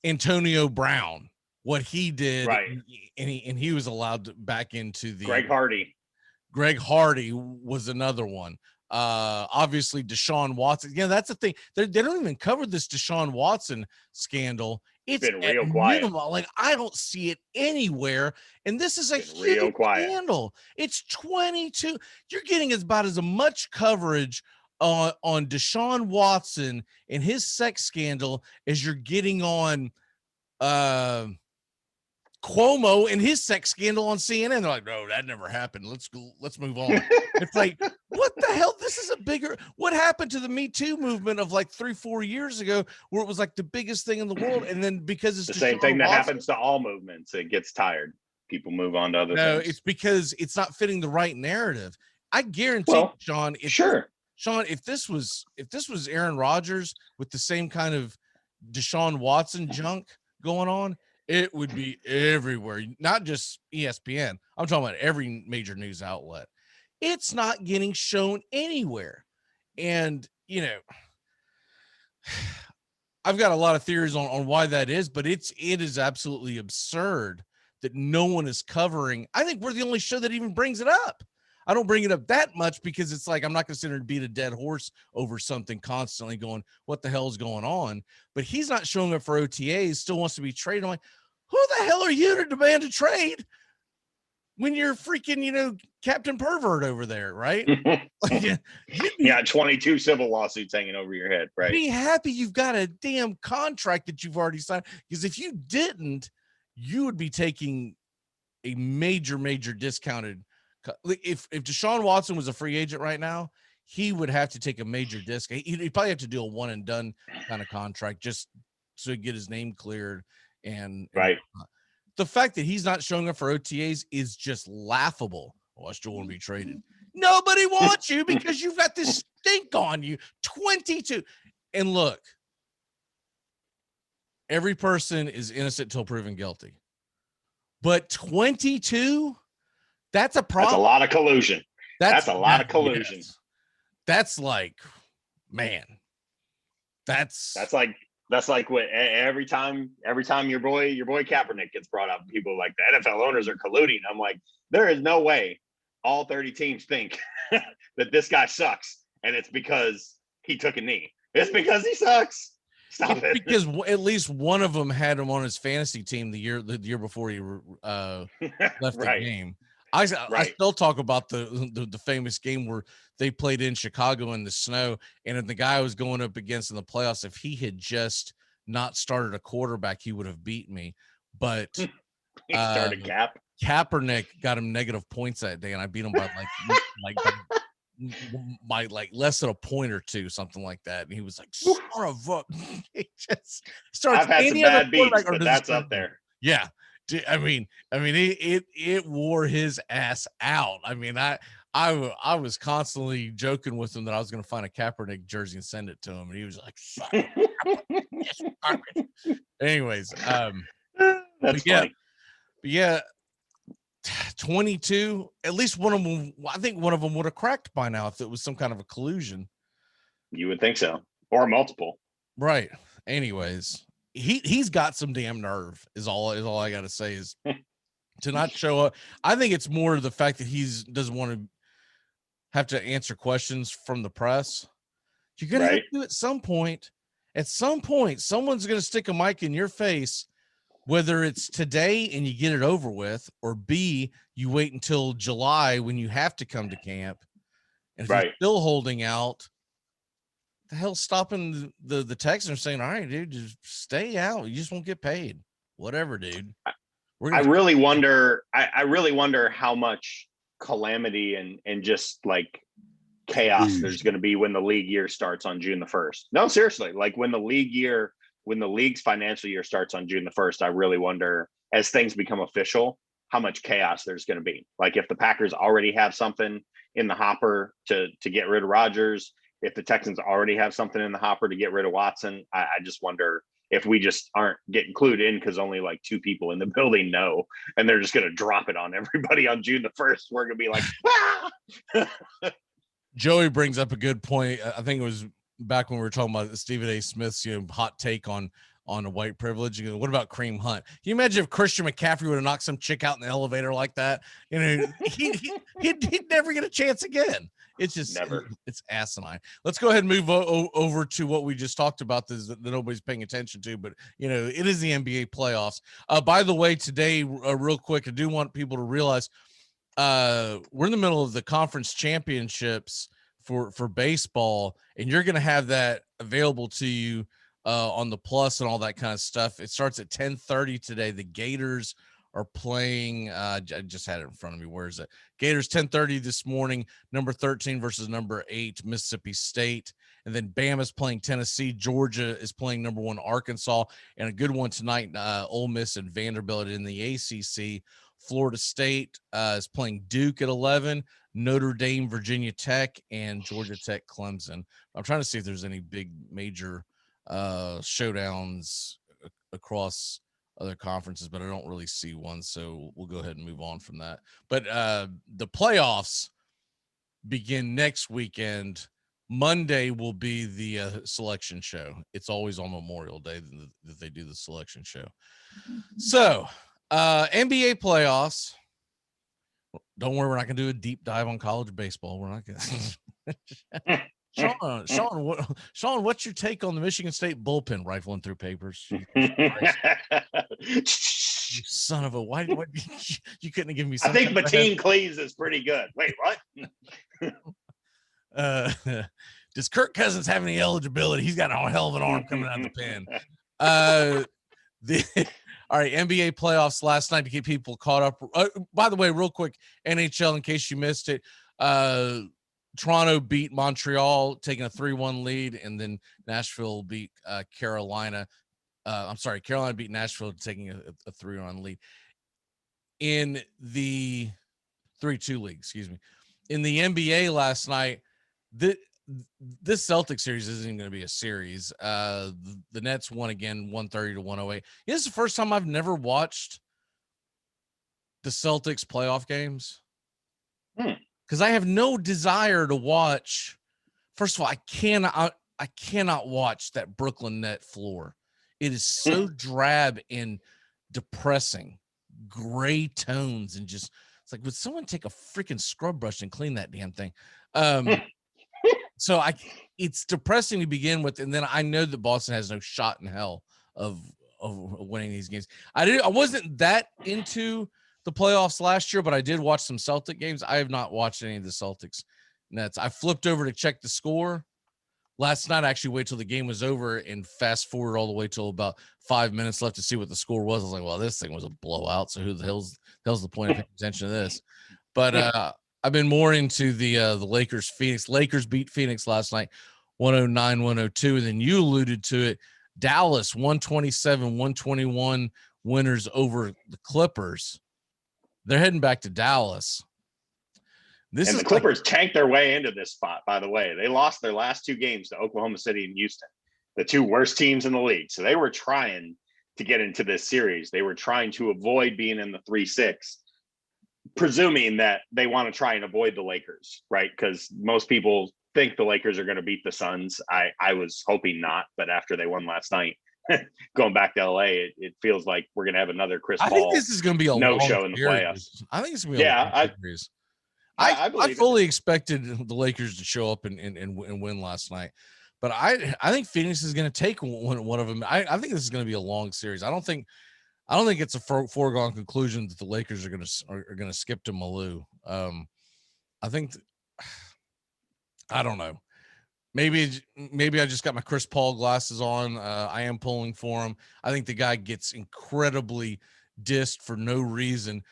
Antonio Brown, what he did, right? And he was allowed back into the Greg Hardy was another one. Obviously Deshaun Watson. Yeah, that's the thing. They don't even cover this Deshaun Watson scandal. It's been real quiet. Like, I don't see it anywhere. And this is a huge scandal. It's 22. You're getting about as much coverage on Deshaun Watson and his sex scandal as you're getting on Cuomo and his sex scandal on CNN. They're like, no, that never happened. Let's move on. It's like, what the hell? This is what happened to the Me Too movement of like 3-4 years ago, where it was like the biggest thing in the world. And then because it's the same thing that happens to all movements, it gets tired. People move on to other things. No, it's because it's not fitting the right narrative. I guarantee, Sean, if this was Aaron Rodgers with the same kind of Deshaun Watson junk going on, it would be everywhere, not just ESPN. I'm talking about every major news outlet. It's not getting shown anywhere. And, I've got a lot of theories on why that is, but it is absolutely absurd that no one is covering. I think we're the only show that even brings it up. I don't bring it up that much because it's like, I'm not going to sit there and beat a dead horse over something constantly going, what the hell is going on? But he's not showing up for OTAs, still wants to be traded. I'm like, who the hell are you to demand a trade when you're freaking, Captain Pervert over there, right? Yeah, 22 civil lawsuits hanging over your head, right? Be happy you've got a damn contract that you've already signed, because if you didn't, you would be taking a major discounted. If Deshaun Watson was a free agent right now, he would have to take a major discount. He'd probably have to do a one and done kind of contract just so he get his name cleared. And the fact that he's not showing up for OTAs is just laughable. Oh, I still want to be traded. Nobody wants you because you've got this stink on you. 22. And look, every person is innocent until proven guilty. But 22, that's a problem. That's a lot of collusion. That's a lot of collusion. Yes. That's like, man, that's like what every time your boy Kaepernick gets brought up, people like the NFL owners are colluding. I'm like, there is no way all 30 teams think that this guy sucks, and it's because he took a knee. It's because he sucks. Stop it. Because at least one of them had him on his fantasy team the year before he left the game. I still talk about the famous game where they played in Chicago in the snow, and if the guy was going up against in the playoffs, if he had just not started a quarterback, he would have beat me. But he started Kaepernick got him negative points that day, and I beat him by like less than a point or two, something like that. And he was like, son of a he just starts. I've had some bad beats, but that's up there. Yeah. I mean, it wore his ass out. I mean, I was constantly joking with him that I was going to find a Kaepernick jersey and send it to him, and he was like, anyways, that's funny. But yeah, 22. At least one of them. I think one of them would have cracked by now if it was some kind of a collusion. You would think so, or multiple. Right. Anyways. He's got some damn nerve is all I gotta say is to not show up. I think it's more the fact that he's doesn't want to have to answer questions from the press. You're gonna have to do it at some point. At some point, someone's gonna stick a mic in your face whether it's today and you get it over with, or B, you wait until July when you have to come to camp. And if you're still holding out, the hell's stopping the Texans saying, all right, dude, just stay out. You just won't get paid. Whatever, dude. I really wonder how much calamity and just like chaos there's going to be when the league year starts on June the 1st. No, seriously, like when the league's financial year starts on June the 1st, I really wonder, as things become official, how much chaos there's going to be. Like if the Packers already have something in the hopper to get rid of Rodgers, if the Texans already have something in the hopper to get rid of Watson, I just wonder if we just aren't getting clued in because only like 2 people in the building know, and they're just going to drop it on everybody on June the 1st. We're going to be like, ah! Joey brings up a good point. I think it was back when we were talking about Stephen A. Smith's hot take on a white privilege. He goes, what about Kareem Hunt? Can you imagine if Christian McCaffrey would have knocked some chick out in the elevator like that? He'd never get a chance again. It's just never. It's asinine. Let's go ahead and move over to what we just talked about that nobody's paying attention to, but it is the NBA playoffs. By the way, today, real quick, I do want people to realize we're in the middle of the conference championships for baseball, and you're going to have that available to you on the Plus and all that kind of stuff. It starts at 10:30 today. The Gators are playing. I just had it in front of me. Where is it? Gators 10:30 this morning. Number 13 versus number 8 Mississippi State, and then Bama's playing Tennessee. Georgia is playing number 1 Arkansas, and a good one tonight. Ole Miss and Vanderbilt in the ACC. Florida State is playing Duke at 11. Notre Dame, Virginia Tech, and Georgia Tech, Clemson. I'm trying to see if there's any big major showdowns across other conferences, but I don't really see one, so we'll go ahead and move on from that. But the playoffs begin next weekend. Monday will be the selection show. It's always on Memorial Day that they do the selection show. So NBA playoffs. Don't worry, we're not going to do a deep dive on college baseball. We're not going to. Sean, what's your take on the Michigan State bullpen rifling through papers? You son of a why you couldn't have given me something. I think Mateen Cleaves is pretty good. Wait, what? Does Kirk Cousins have any eligibility? He's got a hell of an arm coming out of the pen. All right, NBA playoffs last night to get people caught up. By the way, real quick, NHL, in case you missed it, Toronto beat Montreal, taking a 3-1 lead, and then Nashville beat Carolina. Carolina beat Nashville, taking a 3-1 lead. In the 3-2 league, excuse me. In the NBA last night, this Celtics series isn't going to be a series. The Nets won again, 130-108. This is the first time I've never watched the Celtics playoff games because I have no desire to watch. First of all, I cannot watch that Brooklyn net floor. It is so drab and depressing, gray tones, and just it's like, would someone take a freaking scrub brush and clean that damn thing? So it's depressing to begin with, and then I know that Boston has no shot in hell of winning these games. I wasn't that into the playoffs last year, but I did watch some Celtic games. I have not watched any of the Celtics Nets. I flipped over to check the score last night. I actually waited till the game was over and fast forward all the way till about 5 minutes left to see what the score was. I was like, well, this thing was a blowout, so who the hell's the point of paying attention to this? But I've been more into the Lakers Phoenix. Lakers beat Phoenix last night, 109-102. And then you alluded to it. Dallas 127-121 winners over the Clippers. They're heading back to Dallas. The Clippers tanked their way into this spot, by the way. They lost their last 2 games to Oklahoma City and Houston, the 2 worst teams in the league. So they were trying to get into this series. They were trying to avoid being in the 3-6. Presuming that they want to try and avoid the Lakers, right? Because most people think the Lakers are going to beat the Suns. I was hoping not, but after they won last night, going back to LA, it feels like we're going to have another Chris Paul. I think this is going to be a no-show in the playoffs. I think it's going to be a long series. I fully expected the Lakers to show up and win last night, but I think Phoenix is going to take one of them. I think this is going to be a long series. I don't think I don't think it's a foregone conclusion that the Lakers are going to skip to Malou. I think I don't know. Maybe I just got my Chris Paul glasses on. I am pulling for him. I think the guy gets incredibly dissed for no reason.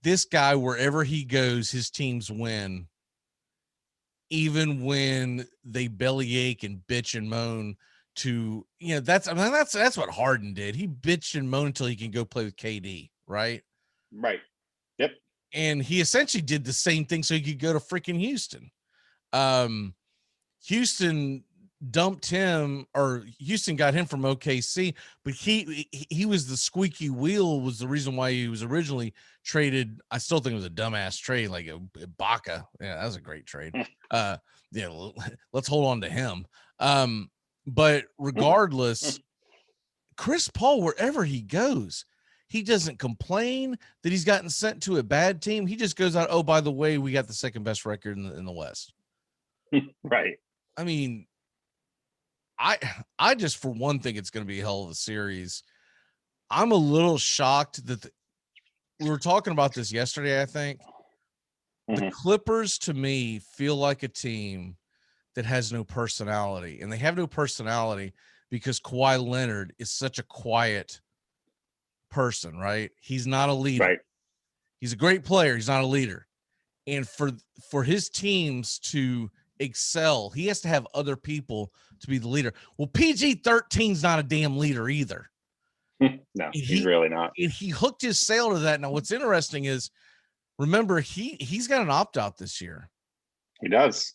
This guy, wherever he goes, his teams win. Even when they bellyache and bitch and moan to, that's what Harden did. He bitched and moaned until he can go play with KD, right? Right. Yep. And he essentially did the same thing so he could go to freaking Houston. Houston dumped him, or Houston got him from OKC, but he was the squeaky wheel, was the reason why he was originally traded. I still think it was a dumbass trade, like a Ibaka. Yeah, that was a great trade. Let's hold on to him. But regardless, Chris Paul, wherever he goes, he doesn't complain that he's gotten sent to a bad team. He just goes out, oh, by the way, we got the second best record in the West. Right. I mean, I just, for one, think it's going to be a hell of a series. I'm a little shocked that we were talking about this yesterday. I think the Clippers, to me, feel like a team that has no personality, and they have no personality because Kawhi Leonard is such a quiet person, right? He's not a leader. Right. He's a great player. He's not a leader. And for his teams to excel, he has to have other people to be the leader. Well, PG-13's not a damn leader either. No, he's really not. And he hooked his sail to that. Now, what's interesting is, remember, he's got an opt-out this year. He does.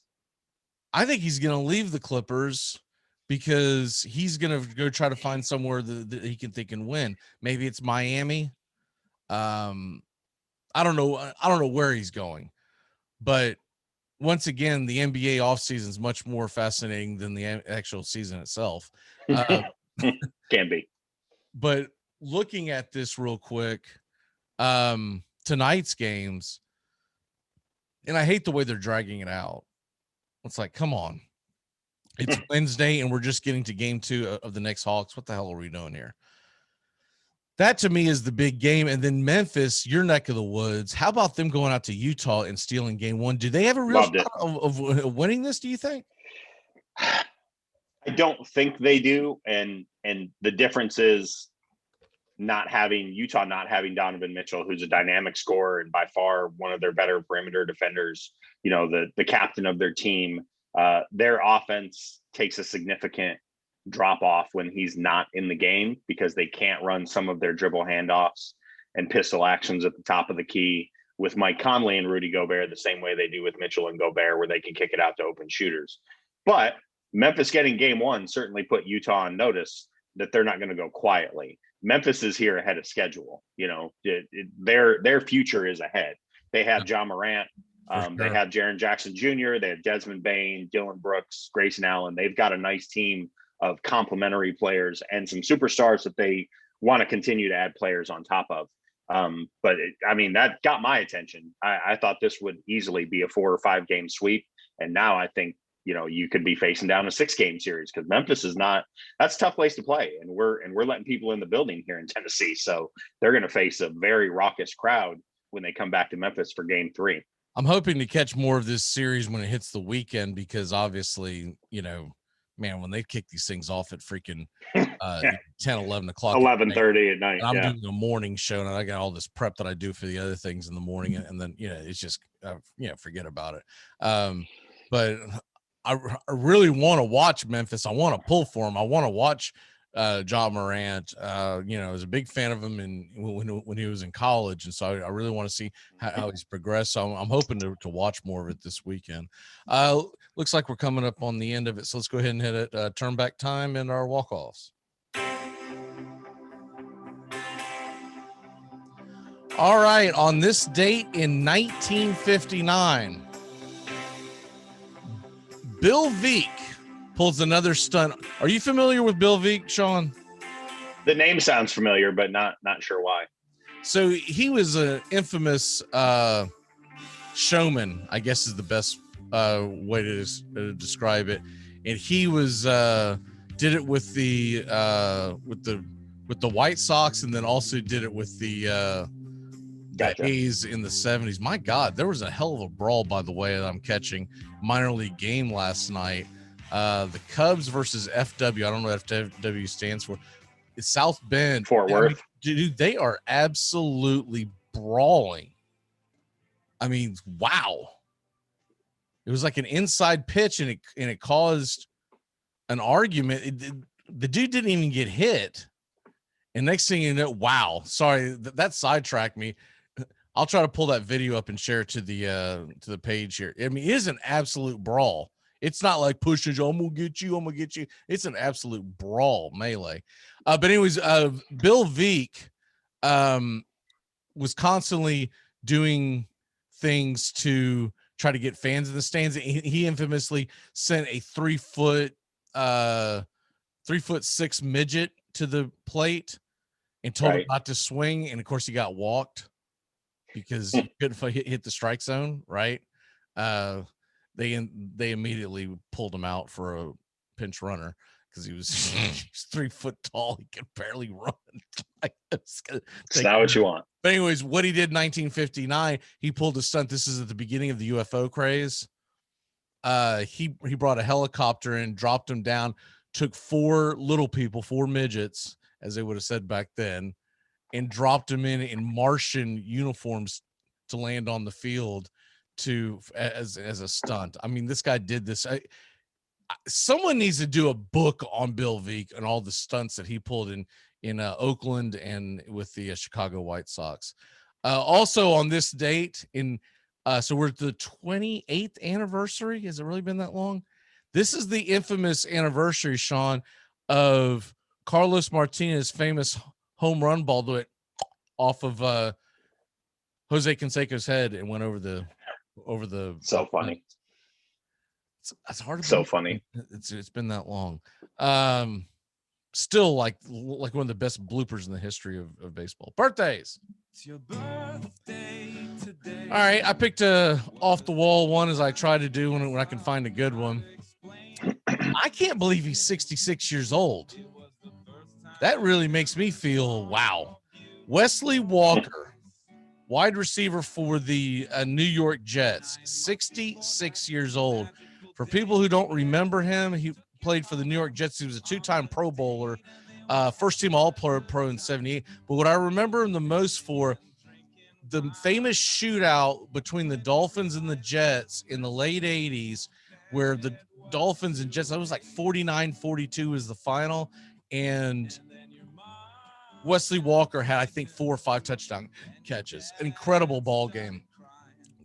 I think he's going to leave the Clippers because he's going to go try to find somewhere that he can win. Maybe it's Miami. I don't know where he's going, but once again, the NBA offseason is much more fascinating than the actual season itself. Can be. But looking at this real quick, tonight's games, and I hate the way they're dragging it out. It's like, come on. It's Wednesday, and we're just getting to game 2 of the Knicks Hawks. What the hell are we doing here? That, to me, is the big game. And then Memphis, your neck of the woods. How about them going out to Utah and stealing game 1? Do they have a real shot of winning this, do you think? I don't think they do. And the difference is Utah not having Donovan Mitchell, who's a dynamic scorer and by far one of their better perimeter defenders, the captain of their team. Their offense takes a significant drop off when he's not in the game because they can't run some of their dribble handoffs and pistol actions at the top of the key with Mike Conley and Rudy Gobert the same way they do with Mitchell and Gobert, where they can kick it out to open shooters. But Memphis getting game 1 certainly put Utah on notice that they're not going to go quietly. Memphis is here ahead of schedule. Their future is ahead. They have John Morant. They have Jaren Jackson Jr. They have Desmond Bane, Dylan Brooks, Grayson Allen. They've got a nice team of complementary players and some superstars that they want to continue to add players on top of. But that got my attention. I thought this would easily be a 4 or 5 game sweep. And now I think, you could be facing down a 6-game series because Memphis is that's a tough place to play. And we're letting people in the building here in Tennessee. So they're going to face a very raucous crowd when they come back to Memphis for game 3. I'm hoping to catch more of this series when it hits the weekend, because obviously, man, when they kick these things off at freaking 10, 11 o'clock, 11:30 at night. I'm doing a morning show, and I got all this prep that I do for the other things in the morning, and then it's just forget about it. But I really want to watch Memphis. I want to pull for him. I want to watch John Morant. I was a big fan of him when he was in college, and so I really want to see how he's progressed. So I'm hoping to watch more of it this weekend. Looks like we're coming up on the end of it, so let's go ahead and hit it. Turn back time and our walk-offs. All right, on this date in 1959, Bill Veeck pulls another stunt. Are you familiar with Bill Veeck, Sean? The name sounds familiar, but not sure why. So he was an infamous showman, I guess is the best way to describe it. And he was did it with the with the White Sox, and then also did it with the A's in the 70s. My God, there was a hell of a brawl, by the way, that I'm catching. Minor league game last night. The Cubs versus FW. I don't know what FW stands for. It's South Bend. Fort Worth. Dude, they are absolutely brawling. I mean, wow. It was like an inside pitch, and it caused an argument. The dude didn't even get hit. And next thing you know, wow. Sorry, that sidetracked me. I'll try to pull that video up and share it to the page here. I mean, it is an absolute brawl. It's not like pushing, I'm gonna get you. It's an absolute brawl, melee. But anyways, Bill Veeck was constantly doing things to try to get fans in the stands. He infamously sent a 3'6" midget to the plate and told him not to swing. And of course, he got walked because he couldn't hit the strike zone. Right. They immediately pulled him out for a pinch runner because he was he's 3 foot tall. He could barely run. It's not what you want. But anyways, what he did in 1959, he pulled a stunt. This is at the beginning of the UFO craze. He brought a helicopter in, dropped him down, took 4 little people, 4 midgets, as they would have said back then, and dropped them in Martian uniforms to land on the field as a stunt. I mean, this guy did this. Someone needs to do a book on Bill Veeck and all the stunts that he pulled in Oakland and with the Chicago White Sox. Also on this date so we're at the 28th anniversary. Has it really been that long? This is the infamous anniversary, Sean, of Carlos Martinez's famous home run ball that went off of Jose Canseco's head and went over the. So funny. It's hard to so believe. funny. It's been that long. Still like one of the best bloopers in the history of baseball. Birthdays. It's your birthday today. All right, I picked a off the wall one, as I try to do when I can find a good one. I can't believe he's 66 years old. That really makes me feel wow. Wesley Walker, wide receiver for the New York Jets, 66 years old. For people who don't remember him, he played for the New York Jets. He was a 2-time Pro Bowler, first team All-Pro in 78. But what I remember him the most for, the famous shootout between the Dolphins and the Jets in the late 80s, where the Dolphins and Jets, it was like 49-42 was the final. And Wesley Walker had, I think, 4 or 5 touchdown catches. Incredible ball game.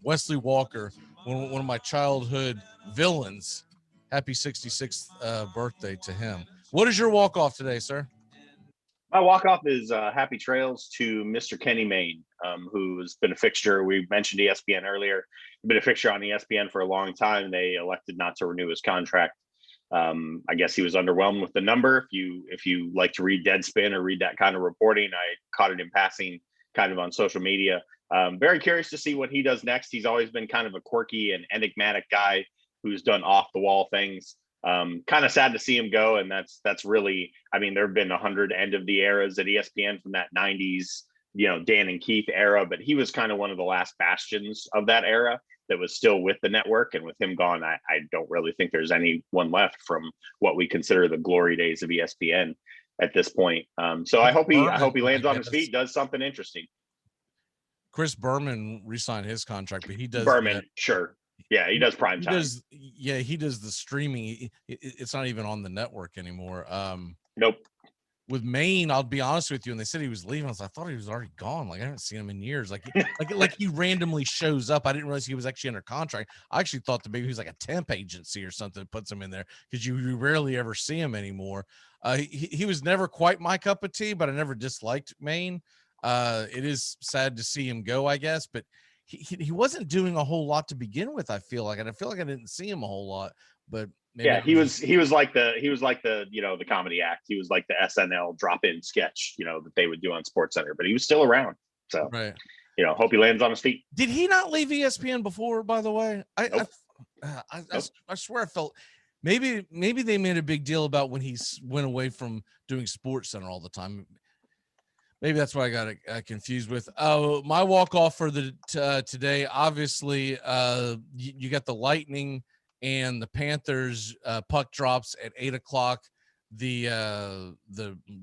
Wesley Walker, one of my childhood villains. Happy 66th birthday to him. What is your walk-off today, sir? My walk-off is happy trails to Mr. Kenny Mayne, who's been a fixture. We mentioned ESPN earlier. He's been a fixture on ESPN for a long time. They elected not to renew his contract. I guess he was underwhelmed with the number. If you like to read Deadspin or read that kind of reporting, I caught it in passing kind of on social media. Very curious to see what he does next. He's always been kind of a quirky and enigmatic guy who's done off the wall things. Kind of sad to see him go. And that's really, I mean, there have been 100 end of the eras at ESPN from that 90s, Dan and Keith era, but he was kind of one of the last bastions of that era that was still with the network. And with him gone, I don't really think there's anyone left from what we consider the glory days of ESPN at this point. So I hope he lands on his feet, does something interesting. Chris Berman re-signed his contract, but he does Berman, sure. Yeah, he does prime time. He does the streaming. It's not even on the network anymore. Nope. With Maine, I'll be honest with you, and they said he was leaving. I thought he was already gone. Like, I haven't seen him in years. Like he randomly shows up. I didn't realize he was actually under contract. I actually thought that maybe he was like a temp agency or something that puts him in there, because you rarely ever see him anymore. He was never quite my cup of tea, but I never disliked Maine. It is sad to see him go, I guess, but he wasn't doing a whole lot to begin with. I feel like, and I feel like I didn't see him a whole lot, but maybe he was like the the comedy act. He was like the SNL drop-in sketch, that they would do on SportsCenter, but he was still around. So, right. Hope he lands on his feet. Did he not leave ESPN before, by the way? Nope. I swear I felt maybe they made a big deal about when he went away from doing SportsCenter all the time. Maybe that's what I got confused with. My walk-off for the today, obviously, you got the Lightning and the Panthers puck drops at 8 o'clock. The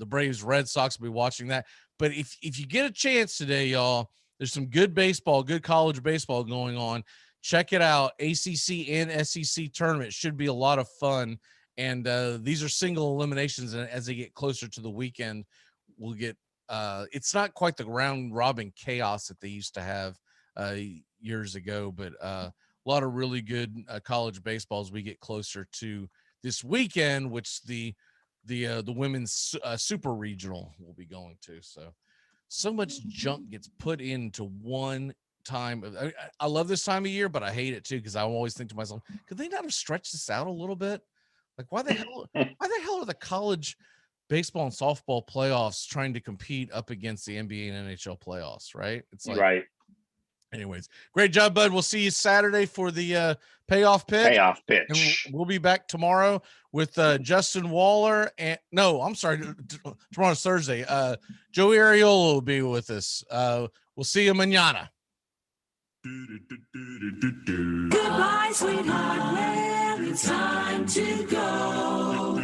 Braves Red Sox will be watching that. But if you get a chance today, y'all, there's some good baseball, good college baseball going on. Check it out. ACC and SEC tournament should be a lot of fun. And these are single eliminations, and as they get closer to the weekend, we'll get it's not quite the round robin chaos that they used to have years ago, but a lot of really good college baseball as we get closer to this weekend, which the women's super regional will be going to. So much junk gets put into one time. I love this time of year, but I hate it too, because I always think to myself, could they not have stretched this out a little bit? Like, why the hell are the college baseball and softball playoffs trying to compete up against the NBA and NHL playoffs, right? It's like, right. Anyways, great job, bud. We'll see you Saturday for the payoff pitch. And we'll be back tomorrow with Justin Waller. And no, I'm sorry, tomorrow's Thursday. Joey Ariola will be with us. We'll see you mañana. Goodbye, sweetheart. Well, it's time to go.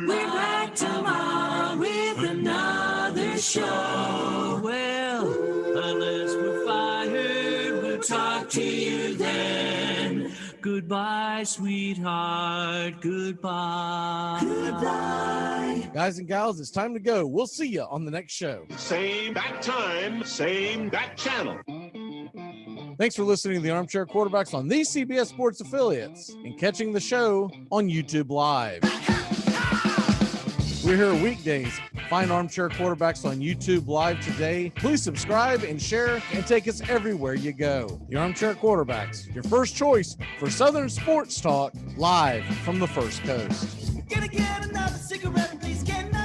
We're back tomorrow with another show. Well, unless we're fired, we'll talk to you then. Goodbye, sweetheart. Goodbye. Goodbye. Guys and gals, it's time to go. We'll see you on the next show. Same bat time, same bat channel. Thanks for listening to the Armchair Quarterbacks on these CBS Sports affiliates and catching the show on YouTube Live. We're here weekdays. Find Armchair Quarterbacks on YouTube Live today. Please subscribe and share and take us everywhere you go. The Armchair Quarterbacks, your first choice for Southern sports talk, live from the First Coast. Gonna get another cigarette, please. Can I